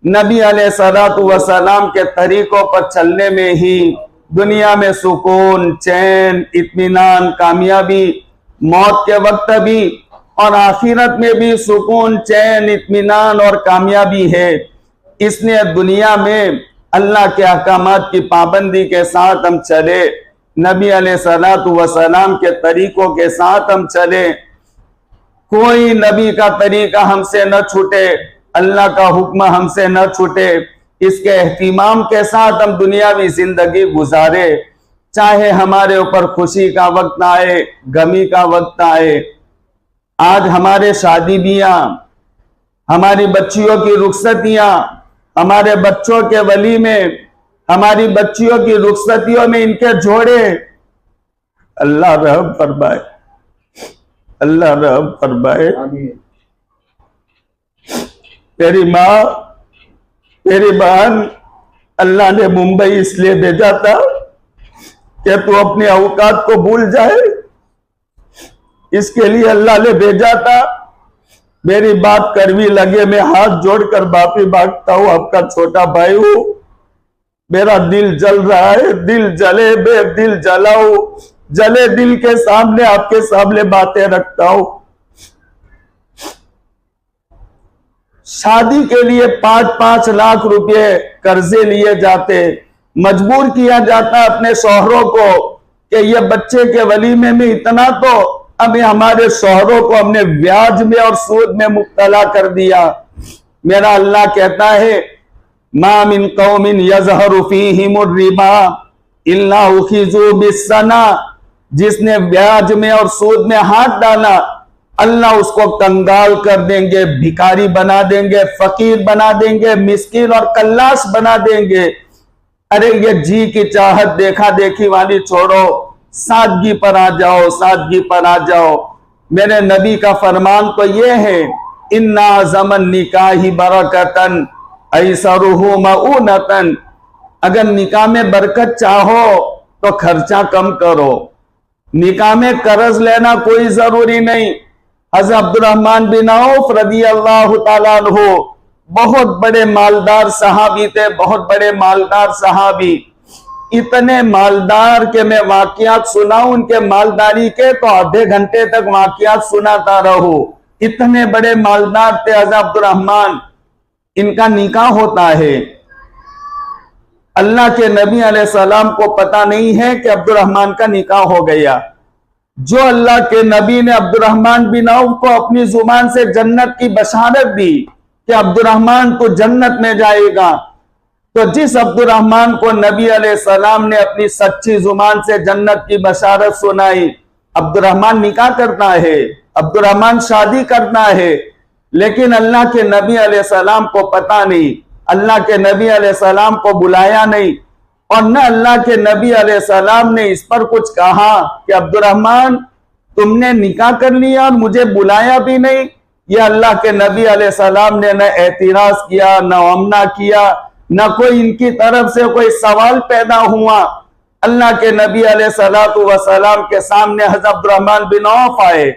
S1: नबी अलैहिस्सलातु वस्सलाम के तरीकों पर चलने में ही दुनिया में सुकून, चैन, इत्मीनान, कामयाबी, मौत के वक्त भी और आखिरत में भी सुकून, चैन, इत्मीनान और कामयाबी है। इसलिए दुनिया में अल्लाह के अहकामात की पाबंदी के साथ हम चले, नबी अलैहिस्सलातु वस्सलाम के तरीकों के साथ हम चले। कोई नबी का तरीका हमसे न छूटे, अल्लाह का हुक्म हमसे न छूटे। इसके एहतिमाम के साथ हम दुनियावी जिंदगी गुजारे, चाहे हमारे ऊपर खुशी का वक्त आए, गमी का वक्त आए। आज हमारे शादी बियां, हमारी बच्चियों की रुखसतियां, हमारे बच्चों के वली में, हमारी बच्चियों की रुखसतियों में इनके जोड़े, अल्लाह रहम फरमाए, अल्लाह रहम फरमाए। तेरी माँ, तेरी बहन, अल्लाह ने मुंबई इसलिए भेजा था कि तू अपने औकात को भूल जाए, इसके लिए अल्लाह ने भेजा था। मेरी बात कड़वी लगे, मैं हाथ जोड़कर माफी मांगता हूं, आपका छोटा भाई हूं। मेरा दिल जल रहा है, दिल जले, मैं दिल जलाऊं, जले दिल के सामने आपके सामने बातें रखता हूं। शादी के लिए 5-5 लाख रुपए कर्जे लिए जाते, मजबूर किया जाता अपने शौहरों को कि ये बच्चे के वलीमे में इतना, तो अभी हमारे शौहरों को हमने ब्याज में और सूद में मुब्तला कर दिया। मेरा अल्लाह कहता है, मा मिन कौमिन यज़हरु फीहिमुर रिबा इल्ला उखिजू बिस्सना। जिसने ब्याज में और सूद में हाथ डाला, अल्लाह उसको कंगाल कर देंगे, भिखारी बना देंगे, फकीर बना देंगे, मिस्कीन और कल्लास बना देंगे। अरे ये जी की चाहत, देखा देखी वाली छोड़ो, सादगी पर आ जाओ, सादगी पर आ जाओ। मेरे नबी का फरमान तो ये है, इन्ना ज़मन निकाही बरकतन ऐसरुहु मऊनतन। अगर निकाह में बरकत चाहो तो खर्चा कम करो, निकाह में कर्ज लेना कोई जरूरी नहीं। हज़रत अब्दुर्रहमान बिन औफ रज़ियल्लाहु ताला अन्हु बहुत बड़े मालदार सहाबी थे, बहुत बड़े मालदार सहाबी, इतने मालदार के मैं वाकियात सुनाऊं उनके मालदारी के तो आधे घंटे तक वाकियात सुनाता रहूं। इतने बड़े मालदार थे हज़रत अब्दुर्रहमान। इनका निकाह होता है, अल्लाह के नबी अलैहिस्सलाम को पता नहीं है कि अब्दुर्रहमान का निकाह हो गया। जो अल्लाह के नबी ने अब्दुर्रहमान बिन औफ को अपनी जुबान से जन्नत की बशारत दी कि अब्दुर्रहमान तो जन्नत में जाएगा, तो जिस अब्दुर्रहमान को नबी अलैहिस्सलाम ने अपनी सच्ची जुबान से जन्नत की बशारत सुनाई, अब्दुर्रहमान निकाह करना है, अब्दुर्रहमान शादी करना है। लेकिन अल्लाह के नबी अलैहिस्सलाम को पता नहीं, अल्लाह के नबी अलैहिस्सलाम को बुलाया नहीं, और न अल्लाह के नबी अलैहिस्सलाम ने इस पर कुछ कहा कि अब्दुर्रहमान तुमने निकाह कर लिया और मुझे बुलाया भी नहीं। ये अल्लाह के नबी अलैहिस्सलाम ने न एतराज किया, न अमना किया, न कोई इनकी तरफ से कोई सवाल पैदा हुआ। अल्लाह के नबी अलैहिस्सलातु वस्सलाम के सामने हज़रत अब्दुर्रहमान बिन औफ आए,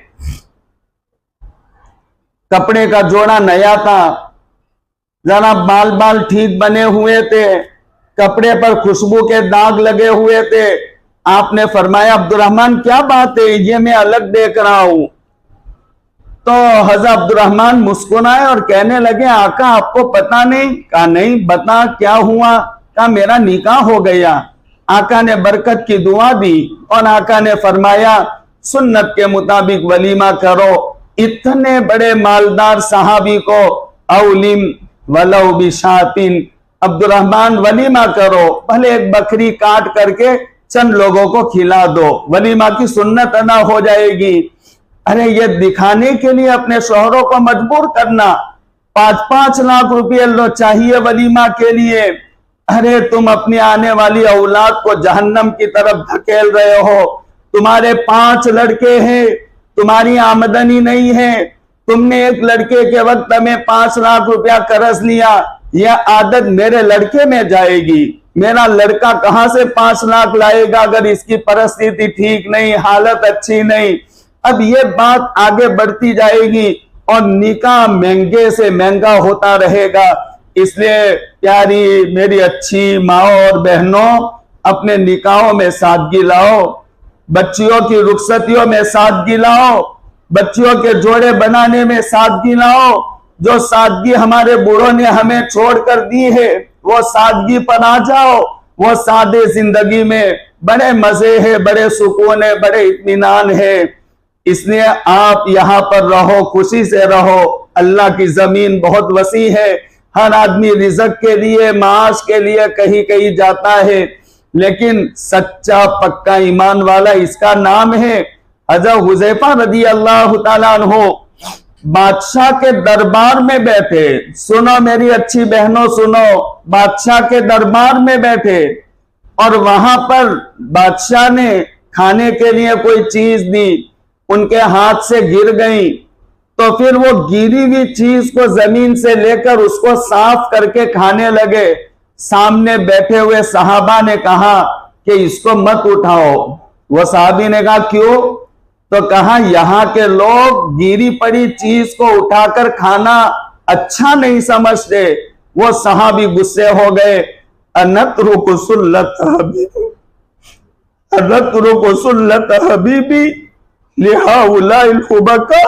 S1: कपड़े का जोड़ा नया था, जरा बाल बाल ठीक बने हुए थे, कपड़े पर खुशबू के दाग लगे हुए थे। आपने फरमाया, अब्दुर्रहमान क्या बात है, ये मैं अलग देख रहा हूं। तो हज़रत अब्दुर्रहमान मुस्कुराए और कहने लगे, आका आपको पता नहीं? कहा नहीं, बता क्या हुआ? कहा मेरा निकाह हो गया। आका ने बरकत की दुआ दी और आका ने फरमाया, सुन्नत के मुताबिक वलीमा करो। इतने बड़े मालदार सहाबी को औलिम वलौ बिशातिन, अब्दुर्रहमान वलीमा करो, भले एक बकरी काट करके चंद लोगों को खिला दो, वलीमा की सुन्नत अदा हो जाएगी। अरे ये दिखाने के लिए अपने शौहरों को मजबूर करना, 5-5 लाख रुपये लो चाहिए वलीमा के लिए। अरे तुम अपनी आने वाली औलाद को जहन्नम की तरफ धकेल रहे हो। तुम्हारे 5 लड़के हैं, तुम्हारी आमदनी नहीं है, तुमने एक लड़के के वक्त में 5 लाख रुपया कर्ज लिया, यह आदत मेरे लड़के में जाएगी। मेरा लड़का कहां से 5 लाख लाएगा अगर इसकी परिस्थिति ठीक नहीं, हालत अच्छी नहीं। अब ये बात आगे बढ़ती जाएगी और निकाह महंगे से महंगा होता रहेगा। इसलिए प्यारी मेरी अच्छी माँ और बहनों, अपने निकाहों में सादगी लाओ, बच्चियों की रुखसतियों में सादगी लाओ, बच्चियों के जोड़े बनाने में सादगी लाओ। जो सादगी हमारे बूढ़ों ने हमें छोड़ कर दी है, वो सादगी पर आ जाओ। वो सादे जिंदगी में बड़े मजे है, बड़े सुकून है, बड़े इत्मीनान है। इसलिए आप यहाँ पर रहो, खुशी से रहो। अल्लाह की जमीन बहुत वसी है, हर आदमी रिज़्क़ के लिए, माश के लिए कहीं कहीं जाता है, लेकिन सच्चा पक्का ईमान वाला इसका नाम है। हज़रत हुज़ैफा रज़ी अल्लाह तआला अन्हु बादशाह के दरबार में बैठे। सुनो मेरी अच्छी बहनों, सुनो, बादशाह के दरबार में बैठे और वहां पर बादशाह ने खाने के लिए कोई चीज दी, उनके हाथ से गिर गई, तो फिर वो गिरी हुई चीज को जमीन से लेकर उसको साफ करके खाने लगे। सामने बैठे हुए सहाबा ने कहा कि इसको मत उठाओ। वो साहबी ने कहा क्यों? तो कहा यहाँ के लोग गिरी पड़ी चीज को उठाकर खाना अच्छा नहीं समझते। वो सहाबी गुस्से हो गए। अनत्रुकु सुल्लत हबीबी, अनत्रुकु सुल्लत हबीबी लिहाउलाइल हुबका,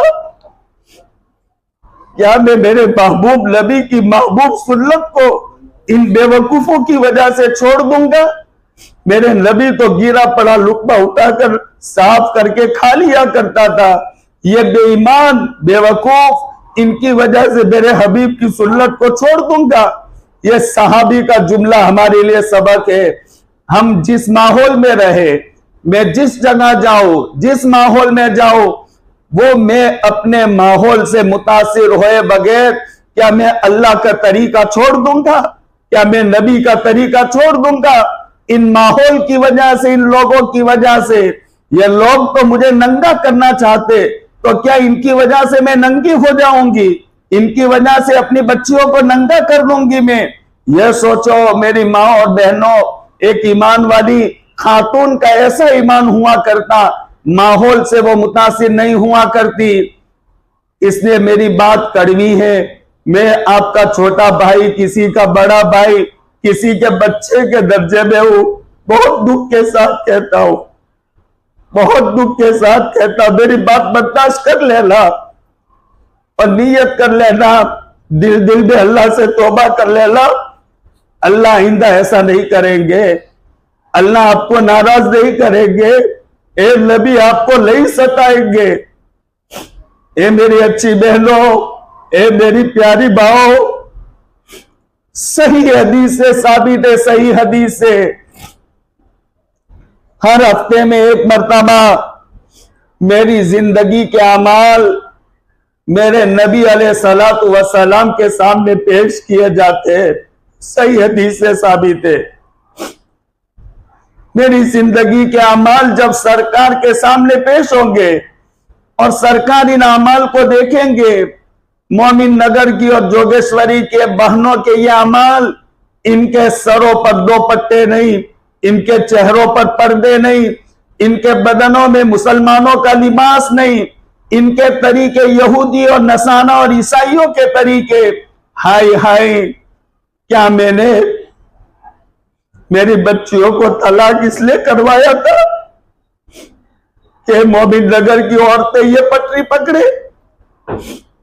S1: क्या मैं मेरे महबूब नबी की महबूब सुन्नत को इन बेवकूफों की वजह से छोड़ दूंगा? मेरे नबी तो गिरा पड़ा लुकमा उठाकर साफ करके खा लिया करता था। ये बेईमान बेवकूफ, इनकी वजह से मेरे हबीब की सुन्नत को छोड़ दूंगा? ये सहाबी का जुमला हमारे लिए सबक है। हम जिस माहौल में रहे, मैं जिस जगह जाऊं, जिस माहौल में जाऊं, वो मैं अपने माहौल से मुतासिर होए बगैर क्या मैं अल्लाह का तरीका छोड़ दूंगा? क्या मैं नबी का तरीका छोड़ दूंगा? इन माहौल की वजह से, इन लोगों की वजह से, ये लोग तो मुझे नंगा करना चाहते, तो क्या इनकी वजह से मैं नंगी हो जाऊंगी? इनकी वजह से अपनी बच्चियों को नंगा कर दूंगी मैं? यह सोचो मेरी माँ और बहनों, एक ईमान वाली खातून का ऐसा ईमान हुआ करता, माहौल से वो मुतासिर नहीं हुआ करती। इसलिए मेरी बात कड़वी है। मैं आपका छोटा भाई, किसी का बड़ा भाई, किसी के बच्चे के दर्जे में हूं। बहुत दुख के साथ कहता हूं, बहुत दुख के साथ कहता, मेरी बात बर्दाश्त कर लेना और नियत कर लेना, दिल में अल्लाह से तौबा कर लेना। अल्लाह आइंदा ऐसा नहीं करेंगे, अल्लाह आपको नाराज नहीं करेंगे, ए नबी आपको नहीं सताएंगे। ए मेरी अच्छी बहनों, ए मेरी प्यारी बाओ, सही हदीस से साबित है, सही हदीस से हर हफ्ते में एक मर्तबा मेरी जिंदगी के अमाल मेरे नबी अलैहिस्सलातु वस्सलाम के सामने पेश किए जाते हैं। सही हदीस से साबित है। मेरी जिंदगी के अमाल जब सरकार के सामने पेश होंगे और सरकार इन अमाल को देखेंगे, मोमिन नगर की और जोगेश्वरी के बहनों के ये अमाल, इनके सरों पर 2 पट्टे नहीं, इनके चेहरों पर पर्दे नहीं, इनके बदनों में मुसलमानों का लिबास नहीं, इनके तरीके यहूदी और नसाना और ईसाइयों के तरीके। हाय हाय, क्या मैंने मेरी बच्चियों को तलाक इसलिए करवाया था कि मोमिन नगर की औरतें ये पटरी पकड़े?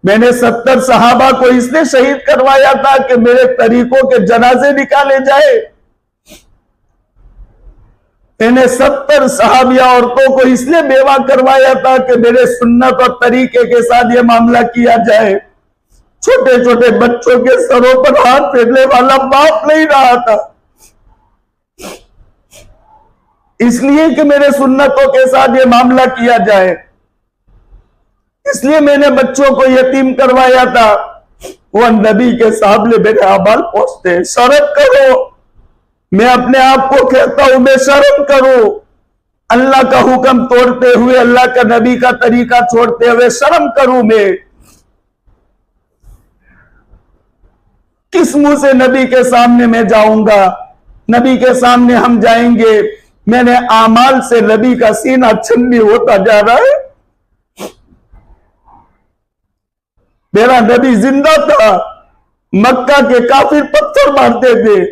S1: मैंने 70 सहाबा को इसलिए शहीद करवाया था कि मेरे तरीकों के जनाजे निकाले जाए? मैंने 70 सहाबिया औरतों को इसलिए बेवा करवाया था कि मेरे सुन्नत और तरीके के साथ ये मामला किया जाए? छोटे छोटे बच्चों के सरों पर हाथ फेरने वाला बाप नहीं रहा था, इसलिए कि मेरे सुन्नतों के साथ ये मामला किया जाए। इसलिए मैंने बच्चों को यतीम करवाया था। वो नबी के सामने मेरे अमाल पहुंचते। शर्त करो मैं अपने आप को कहता हूं मैं शर्म करूं, अल्लाह का हुक्म तोड़ते हुए, अल्लाह का नबी का तरीका छोड़ते हुए शर्म करूं मैं। किस मुंह से नबी के सामने मैं जाऊंगा? नबी के सामने हम जाएंगे, मैंने आमाल से नबी का सीना छन्नी होता जा रहा है। मेरा नबी जिंदा था, मक्का के काफिर पत्थर मारते थे,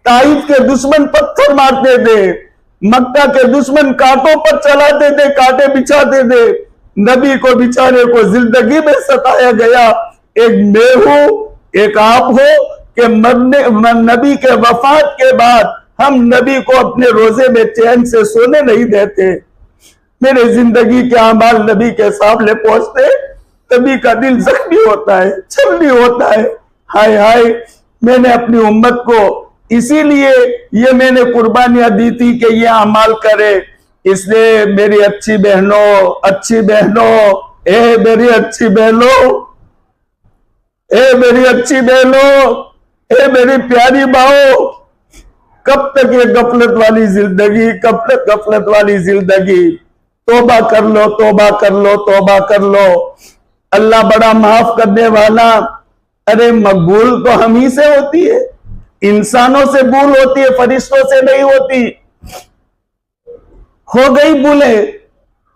S1: ताइफ के दुश्मन पत्थर मारते थे, मक्का के दुश्मन कांटों पर चलाते थे, कांटे बिछाते थे। नबी को बेचारे को जिंदगी में सताया गया। एक मैं हूं, एक आप हो कि नबी के वफात के बाद हम नबी को अपने रोजे में चैन से सोने नहीं देते। मेरे जिंदगी के अमाल नबी के सामने पहुंचते, नबी का दिल जख्मी होता है, छलनी होता है। हाय हाय, मैंने अपनी उम्मत को इसीलिए ये मैंने कुर्बानियां दी थी कि ये अमाल करे। इसलिए मेरी अच्छी बहनों, ए मेरी अच्छी बहनों, ए मेरी अच्छी बहनों, ए मेरी प्यारी माओ, कब तक ये गफलत वाली जिंदगी, कब तक गफलत वाली जिंदगी? तौबा कर लो, तौबा कर लो, तौबा कर लो। अल्लाह बड़ा माफ करने वाला। अरे मकबूल तो हम ही से होती है, इंसानों से भूल होती है, फरिश्तों से नहीं होती। हो गई भूले,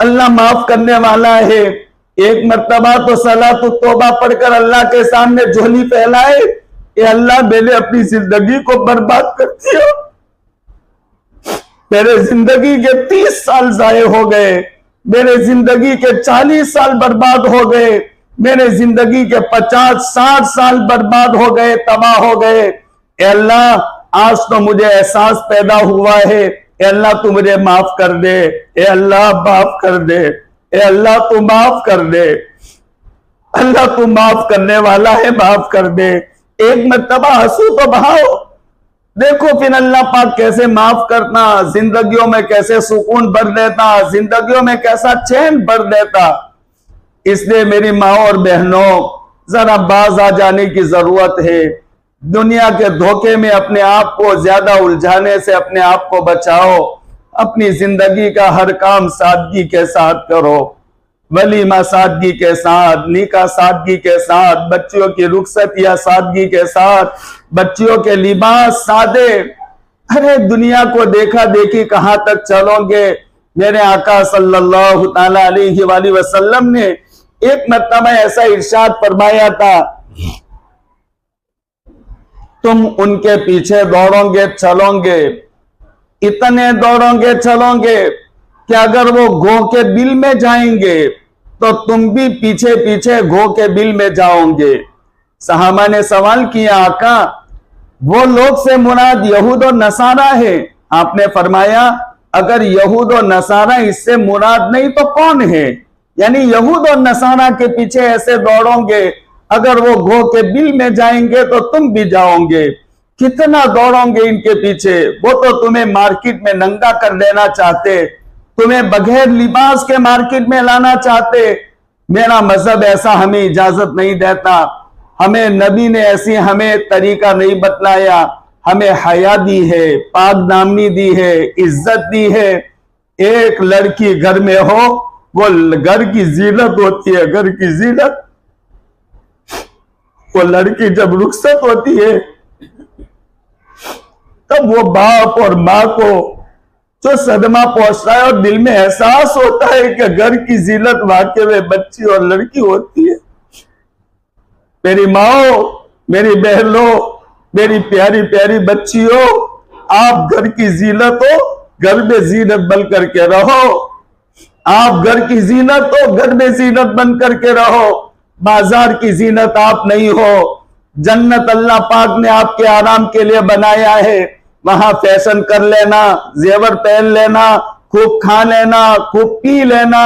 S1: अल्लाह माफ करने वाला है। एक मर्तबा तो सलात तौबा पढ़कर अल्लाह के सामने झोली फैलाए, ये अल्लाह मैंने अपनी जिंदगी को बर्बाद कर दिया, मेरे जिंदगी के 30 साल जाए हो गए, मेरे जिंदगी के 40 साल बर्बाद हो गए, मेरे जिंदगी के 50-60 साल बर्बाद हो गए, तबाह हो गए। ए अल्लाह आज तो मुझे एहसास पैदा हुआ है, ए अल्लाह तू मुझे माफ कर दे, ए अल्लाह माफ कर दे, ए अल्लाह तू माफ कर दे, अल्लाह तू माफ करने वाला है, माफ कर दे। एक मर्तबा हंसू तो बहाओ, देखो फिर अल्लाह पाक कैसे माफ करना, जिंदगियों में कैसे सुकून भर देता, जिंदगियों में कैसा चैन भर देता। इसलिए मेरी माँ और बहनों, जरा बाज आ जाने की जरूरत है। दुनिया के धोखे में अपने आप को ज्यादा उलझाने से अपने आप को बचाओ। अपनी जिंदगी का हर काम सादगी के साथ करो, वलीमा सादगी के साथ, निकाह सादगी के साथ, बच्चियों की रुखसतियां सादगी के साथ, बच्चियों के लिबास सादे। अरे दुनिया को देखा देखी कहां तक चलोगे? मेरे आका सल्लल्लाहु ताला अलैहि वसल्लम ने एक मर्तबा ऐसा इरशाद फरमाया था, तुम उनके पीछे दौड़ोगे चलोगे, इतने दौड़ोगे चलोगे कि अगर वो गो के बिल में जाएंगे तो तुम भी पीछे पीछे गो के बिल में जाओगे। सहाबा ने सवाल किया, आका वो लोग से मुराद यहूद और नसारा है? आपने फरमाया अगर यहूद और नसारा इससे मुराद नहीं तो कौन है? यानी यहूद और नसारा के पीछे ऐसे दौड़ोगे, अगर वो गो के बिल में जाएंगे तो तुम भी जाओगे। कितना दौड़ोगे इनके पीछे? वो तो तुम्हें मार्केट में नंगा कर देना चाहते, तुम्हें बगैर लिबास के मार्केट में लाना चाहते। मेरा मजहब ऐसा हमें इजाजत नहीं देता, हमें नबी ने ऐसी हमें तरीका नहीं बतलाया। हमें हया दी है, पाक दामनी दी है, इज्जत दी है। एक लड़की घर में हो, वो घर की जीनत होती है, घर की जीनत। वो लड़की जब रुखसत होती है तब वो बाप और माँ को जो सदमा पहुंचता है और दिल में एहसास होता है कि घर की जीनत वाकई में बच्ची और लड़की होती है। मेरी माओ, मेरी बहनों, मेरी प्यारी प्यारी बच्चियों, आप घर की जीनत हो, घर में जीनत बन करके रहो। आप घर की जीनत हो, घर में जीनत बन करके रहो। बाजार की जीनत आप नहीं हो। जन्नत अल्लाह पाक ने आपके आराम के लिए बनाया है, वहां फैशन कर लेना, जेवर पहन लेना, खूब खा लेना, खूब पी लेना,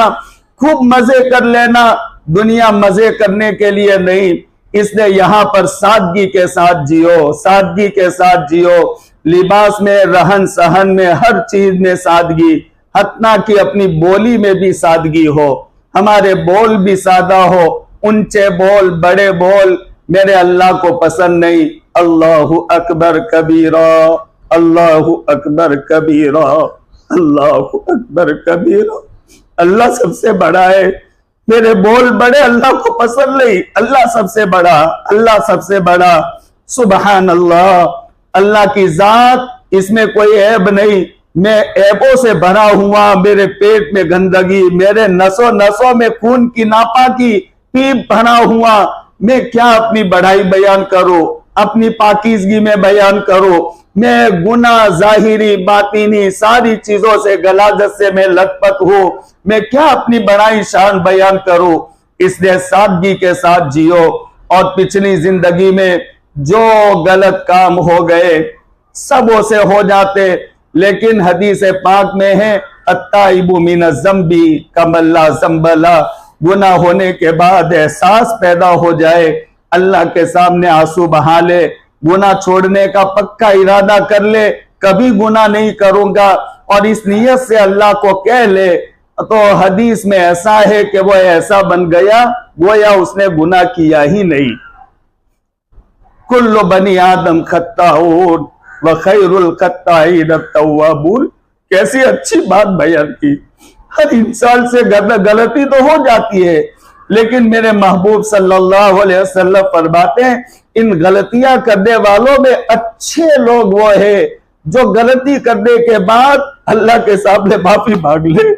S1: खूब मजे कर लेना। दुनिया मजे करने के लिए नहीं, इसलिए यहां पर सादगी के साथ जियो, सादगी के साथ जियो। लिबास में, रहन सहन में, हर चीज में सादगी, हत्ता कि अपनी बोली में भी सादगी हो, हमारे बोल भी सादा हो। ऊंचे बोल, बड़े बोल मेरे अल्लाह को पसंद नहीं। अल्लाहु अकबर कबीरा, अल्लाहु अकबर कबीरा, अल्लाहु अकबर कबीरा। अल्लाह सबसे बड़ा है। मेरे बोल बड़े अल्लाह को पसंद नहीं। अल्लाह सबसे बड़ा, अल्लाह सबसे बड़ा। सुबहान अल्लाह, अल्लाह की जात, इसमें कोई ऐब नहीं। मैं ऐबों से भरा हुआ, मेरे पेट में गंदगी, मेरे नसों नसों में खून की नापाकी, पीप भरा हुआ। मैं क्या अपनी बढ़ाई बयान करूं, अपनी पाकीज़गी में बयान करूं। मैं गुनाह जाहिरी बातिनी सारी चीजों से गलाजत से मैं लथपथ हूं। मैं क्या अपनी बड़ाई शान बयान करूं। इसलिए सादगी के साथ जियो। और पिछली जिंदगी में जो गलत काम हो गए सबों से हो जाते, लेकिन हदीस पाक में है अत्ताइबु मिन ज़म्बी कमल्ला ज़म्बला। गुनाह होने के बाद एहसास पैदा हो जाए, अल्लाह के सामने आंसू बहा ले, गुनाह छोड़ने का पक्का इरादा कर ले, कभी गुनाह नहीं करूंगा, और इस नियत से अल्लाह को कह ले, तो हदीस में ऐसा है कि वो ऐसा बन गया गोया उसने गुनाह किया ही नहीं। कुल्लु बनी आदम खत्ताऊन व खैरुल खत्ताईन तव्वाबून। कैसी अच्छी बात बयान की। हर इंसान से गलती तो हो जाती है, लेकिन मेरे महबूब सल्लल्लाहु अलैहि वसल्लम फरमाते हैं इन गलतियां करने वालों में अच्छे लोग वो है जो गलती करने के बाद अल्लाह के सामने माफी मांग ले।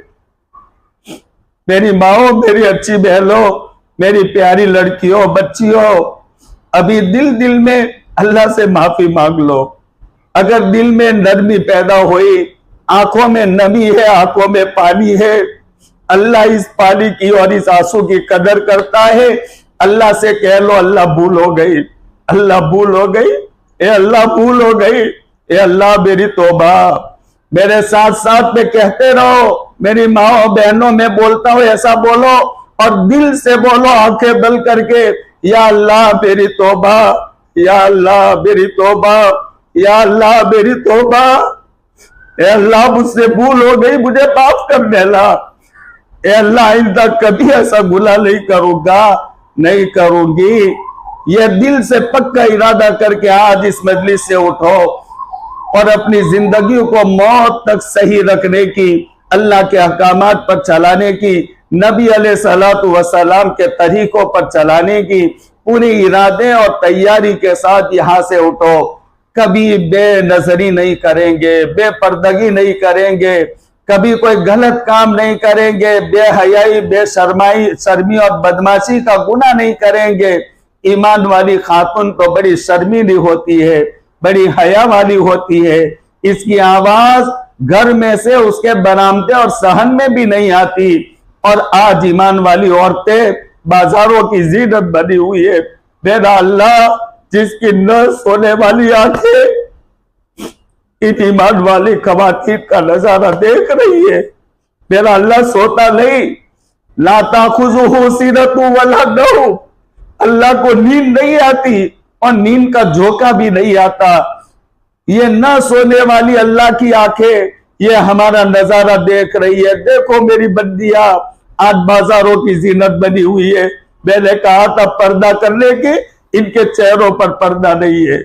S1: मेरी माओ, मेरी अच्छी बहनों, मेरी प्यारी लड़कियों, बच्चियों, अभी दिल में अल्लाह से माफी मांग लो। अगर दिल में नरमी पैदा हुई, आंखों में नमी है, आंखों में पानी है, अल्लाह इस पानी की और इस आंसू की कदर करता है। अल्लाह से कह लो अल्लाह भूल हो गई, अल्लाह भूल हो गई, ए अल्लाह भूल हो गई, ए अल्लाह मेरी तौबा। मेरे साथ साथ में कहते रहो, मेरी माओ बहनों, मैं बोलता हूं ऐसा बोलो और दिल से बोलो, आंखें बंद करके, या अल्लाह मेरी तौबा, या अल्लाह मेरी तौबा, या अल्लाह मेरी तौबा। ए अल्लाह मुझसे भूल हो गई, मुझे माफ कर देना। ए अल्लाह आइंदा कभी ऐसा गुनाह नहीं करूंगा, नहीं करूंगी। ये दिल से पक्का इरादा करके आज इस मजलिस से उठो और अपनी जिंदगी को मौत तक सही रखने की, अल्लाह के अहकामात पर चलाने की, नबी अलैहिस्सलातु वस्सलाम के तरीकों पर चलाने की पूरी इरादे और तैयारी के साथ यहां से उठो। कभी बेनजरी नहीं करेंगे, बेपर्दगी नहीं करेंगे, कभी कोई गलत काम नहीं करेंगे, बेहयाई, शर्मी और बदमाशी का गुनाह नहीं करेंगे। ईमान वाली खातून तो बड़ी शर्मीली होती है, बड़ी हया वाली होती है। इसकी आवाज घर में से उसके बरामदे और सहन में भी नहीं आती। और आज ईमान वाली औरतें बाजारों की जीनत बनी हुई है। मेरा अल्लाह, जिसकी न सोने वाली आंखें इन ईमान वाली खवातीन का नजारा देख रही है। मेरा अल्लाह सोता नहीं, ला ताखुजुहु सिनतु वला नौम। अल्लाह को नींद नहीं आती और नींद का झोंका भी नहीं आता। ये न सोने वाली अल्लाह की आंखें ये हमारा नजारा देख रही है। देखो मेरी बंदियां, आज बाजारों की जीनत बनी हुई है। मैंने कहा था पर्दा करने के, इनके चेहरों पर पर्दा नहीं है।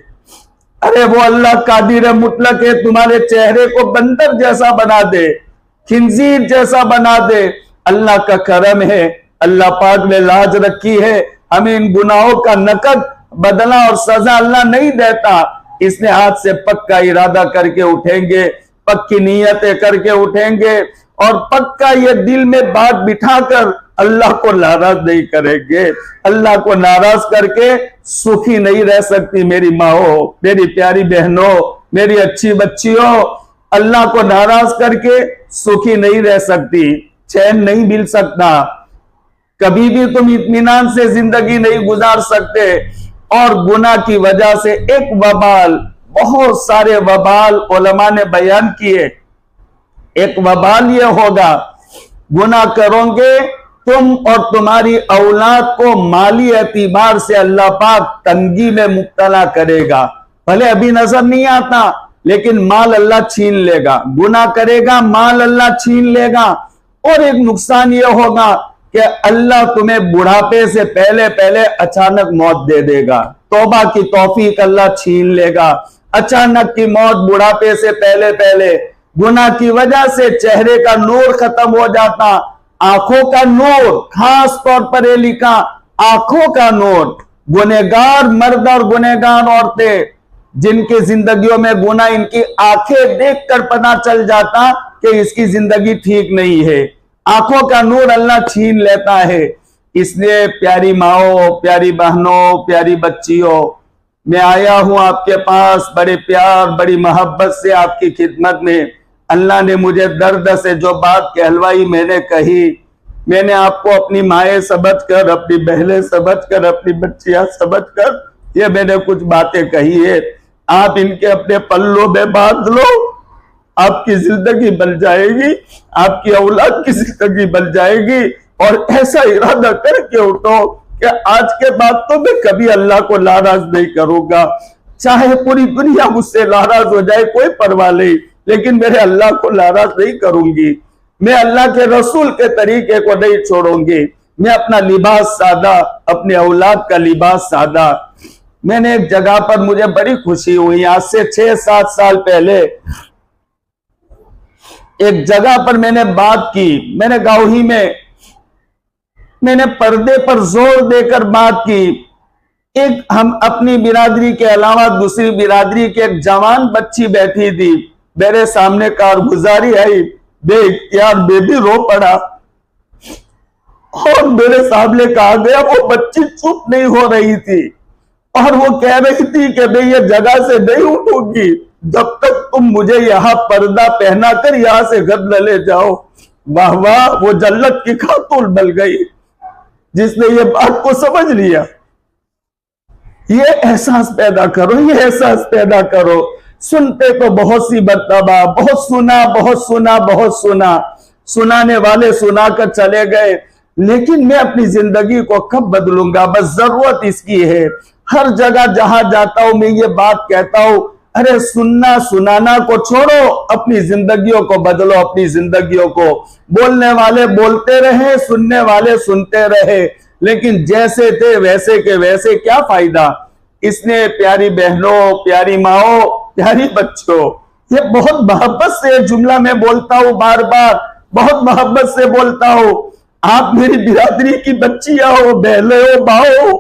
S1: अरे वो अल्लाह कादिर मुतलक है, तुम्हारे चेहरे को बंदर जैसा बना दे, खिंजीर जैसा बना दे। अल्लाह का करम है, अल्लाह पाक ने लाज रखी है। हमें इन गुनाहों का नकद, बदला और सजा अल्लाह नहीं देता। इसने आज से पक्का इरादा करके उठेंगे, पक्की नीयतें करके उठेंगे और पक्का ये दिल में बात बिठाकर अल्लाह को नाराज नहीं करेंगे। अल्लाह को नाराज करके सुखी नहीं रह सकती मेरी माओ, मेरी प्यारी बहनों, मेरी अच्छी बच्चियों। अल्लाह को नाराज करके सुखी नहीं रह सकती, चैन नहीं मिल सकता। कभी भी तुम इत्मीनान से जिंदगी नहीं गुजार सकते। और गुनाह की वजह से एक वबाल, बहुत सारे वबाल उलमा ने बयान किए। एक वबाल ये होगा, गुनाह करोगे तुम और तुम्हारी औलाद को माली एतबार से अल्लाह पाक तंगी में मुब्तला करेगा। भले अभी नजर नहीं आता, लेकिन माल अल्लाह छीन लेगा। गुनाह करेगा, माल अल्लाह छीन लेगा। और एक नुकसान यह होगा कि अल्लाह तुम्हें बुढ़ापे से पहले पहले अचानक मौत दे देगा। तौबा की तौफीक अल्लाह छीन लेगा। अचानक की मौत, बुढ़ापे से पहले पहले, गुनाह की वजह से चेहरे का नूर खत्म हो जाता, आंखों का नूर, खास तौर पर ये लिखा आंखों का नूर। गुनहगार मर्द और गुनहगार औरतें जिनकी जिंदगियों में गुनाह, इनकी आंखें देखकर पता चल जाता कि इसकी जिंदगी ठीक नहीं है। आंखों का नूर अल्लाह छीन लेता है। इसलिए प्यारी माओ, प्यारी बहनों, प्यारी बच्चियों, मैं आया हूं आपके पास बड़े प्यार, बड़ी मोहब्बत से आपकी खिदमत में। अल्लाह ने मुझे दर्द से जो बात कहलवाई, मैंने कही। मैंने आपको अपनी माएँ समझ कर, अपनी बहनें समझ कर, अपनी बच्चियां समझ कर ये मैंने कुछ बातें कही है। आप इनके अपने पल्लों में बांध लो, आपकी जिंदगी बन जाएगी, आपकी औलाद की जिंदगी बन जाएगी। और ऐसा इरादा करके उठो कि आज के बाद तो मैं कभी अल्लाह को नाराज नहीं करूंगा। चाहे पूरी दुनिया मुझसे नाराज हो जाए, कोई परवाह नहीं, लेकिन मेरे अल्लाह को नाराज नहीं करूंगी। मैं अल्लाह के रसूल के तरीके को नहीं छोड़ूंगी। मैं अपना लिबास सादा, अपने औलाद का लिबास सादा। मैंने एक जगह पर, मुझे बड़ी खुशी हुई, आज से 6-7 साल पहले एक जगह पर मैंने बात की। मैंने गाँवी में मैंने पर्दे पर जोर देकर बात की। एक हम अपनी बिरादरी के अलावा दूसरी बिरादरी की एक जवान बच्ची बैठी थी, मेरे सामने कारगुजारी आई, बेइख्तियार बेबी रो पड़ा और मेरे सामने कहा गया। वो बच्ची चुप नहीं हो रही थी और वो कह रही थी कि मैं ये जगह से नहीं उठूंगी जब तक तुम मुझे यहां पर्दा पहना कर यहां से घर न ले जाओ। वाह वाह, वो जन्नत की खातून बन गई जिसने ये बात को समझ लिया। ये एहसास पैदा करो, ये एहसास पैदा करो। सुनते तो बहुत सी मर्तबा, बहुत सुना, बहुत सुना, बहुत सुना, सुनाने वाले सुनाकर चले गए, लेकिन मैं अपनी जिंदगी को कब बदलूंगा? बस जरूरत इसकी है। हर जगह जहां जाता हूं मैं ये बात कहता हूं, अरे सुनना सुनाना को छोड़ो, अपनी जिंदगियों को बदलो। अपनी जिंदगियों को, बोलने वाले बोलते रहे, सुनने वाले सुनते रहे, लेकिन जैसे थे वैसे के वैसे क्या फायदा? इसने प्यारी बहनों, प्यारी माओ, प्यारी बच्चों, ये बहुत मोहब्बत से जुमला मैं बोलता हूं, बार बार बहुत मोहब्बत से बोलता हूं। आप मेरी बिरादरी की बच्चियां हो, बहनें हो, माओ,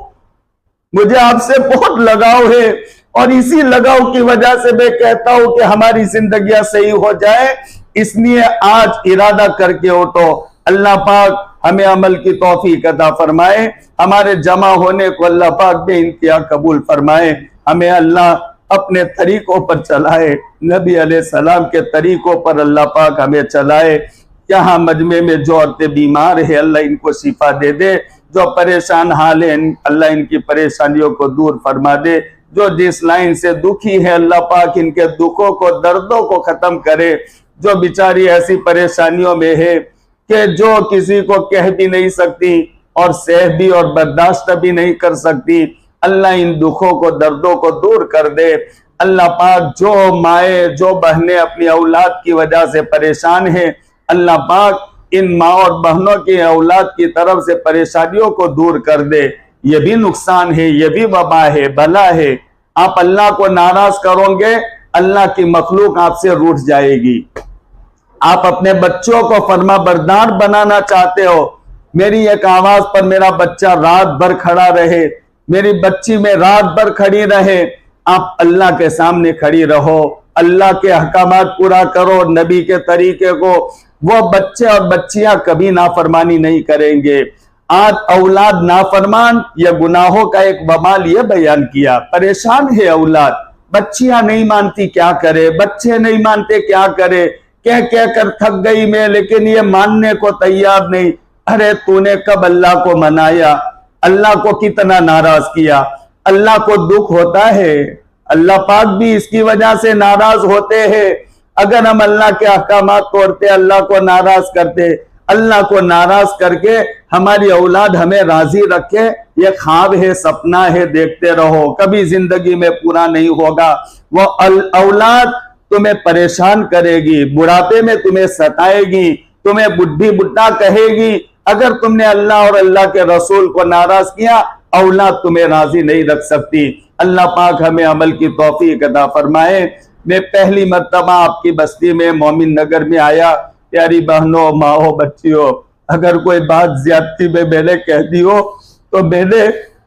S1: मुझे आपसे बहुत लगाव है और इसी लगाव की वजह से मैं कहता हूं कि हमारी जिंदगियां सही हो जाए। इसलिए आज इरादा करके उठो। अल्लाह पाक हमें अमल की तौफीक अता फरमाए, हमारे जमा होने को अल्लाह पाक बेइंतहा कबूल फरमाए, हमें अल्लाह अपने तरीकों पर चलाए, नबी अलैहिस्सलाम के तरीकों पर अल्लाह पाक हमें चलाए। यहाँ मजमे में जो औरतें बीमार है, अल्लाह इनको शिफा दे दे। जो परेशान हाल है, अल्लाह इनकी परेशानियों को दूर फरमा दे। जो जिस लाइन से दुखी है, अल्लाह पाक इनके दुखों को, दर्दों को खत्म करे। जो बेचारी ऐसी परेशानियों में है कि जो किसी को कह भी नहीं सकती और सह भी और बर्दाश्त भी नहीं कर सकती, अल्लाह इन दुखों को, दर्दों को दूर कर दे। अल्लाह पाक जो माए, जो बहनें अपनी औलाद की वजह से परेशान हैं, अल्लाह पाक इन माँ और बहनों की औलाद की तरफ से परेशानियों को दूर कर दे। ये भी नुकसान है, ये भी वबा है, बला है। आप अल्लाह को नाराज करोगे, अल्लाह की मखलूक आपसे रूठ जाएगी। आप अपने बच्चों को फरमा बरदार बनाना चाहते हो, मेरी एक आवाज पर मेरा बच्चा रात भर खड़ा रहे, मेरी बच्ची में रात भर खड़ी रहे, आप अल्लाह के सामने खड़ी रहो, अल्लाह के अहकामात पूरा करो, नबी के तरीके को। वो बच्चे और बच्चियां कभी नाफरमानी नहीं करेंगे। आज औलाद नाफरमान या गुनाहों का एक बवाल ये बयान किया, परेशान है औलाद, बच्चियां नहीं मानती क्या करे, बच्चे नहीं मानते क्या करे, कह कह कर थक गई मैं, लेकिन ये मानने को तैयार नहीं। अरे तूने कब अल्लाह को मनाया? अल्लाह को कितना नाराज किया? अल्लाह को दुख होता है, अल्लाह पाक भी इसकी वजह से नाराज होते हैं। अगर हम अल्लाह के अहकामात तोड़ते, अल्लाह को नाराज करते, अल्लाह को नाराज करके हमारी औलाद हमें राजी रखे, ये ख्वाब है, सपना है, देखते रहो, कभी जिंदगी में पूरा नहीं होगा। वो औलाद तुम्हें परेशान करेगी, बुढ़ापे में तुम्हें सताएगी, तुम्हें बुढ़ी बुढ़ा कहेगी। अगर तुमने अल्लाह और अल्लाह के रसूल को नाराज किया, औलाद तुम्हें राजी नहीं रख सकती। अल्लाह पाक हमें अमल की तौफीक अता फरमाए। मैं पहली मर्तबा आपकी बस्ती में मोमिन नगर में आया। प्यारी बहनों, माओ, बच्चियों, अगर कोई बात ज्यादती में मैंने कह दी हो तो मैंने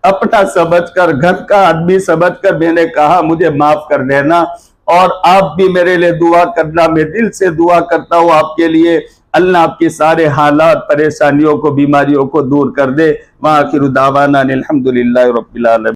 S1: अपना समझकर, घर का आदमी समझकर मैंने कहा, मुझे माफ कर देना। और आप भी मेरे लिए दुआ करना, मैं दिल से दुआ करता हूँ आपके लिए। अल्लाह आपके सारे हालात, परेशानियों को, बीमारियों को दूर कर दे। व आखिरु दावाना अनिल हम्दुलिल्लाहि रब्बिल आलमीन।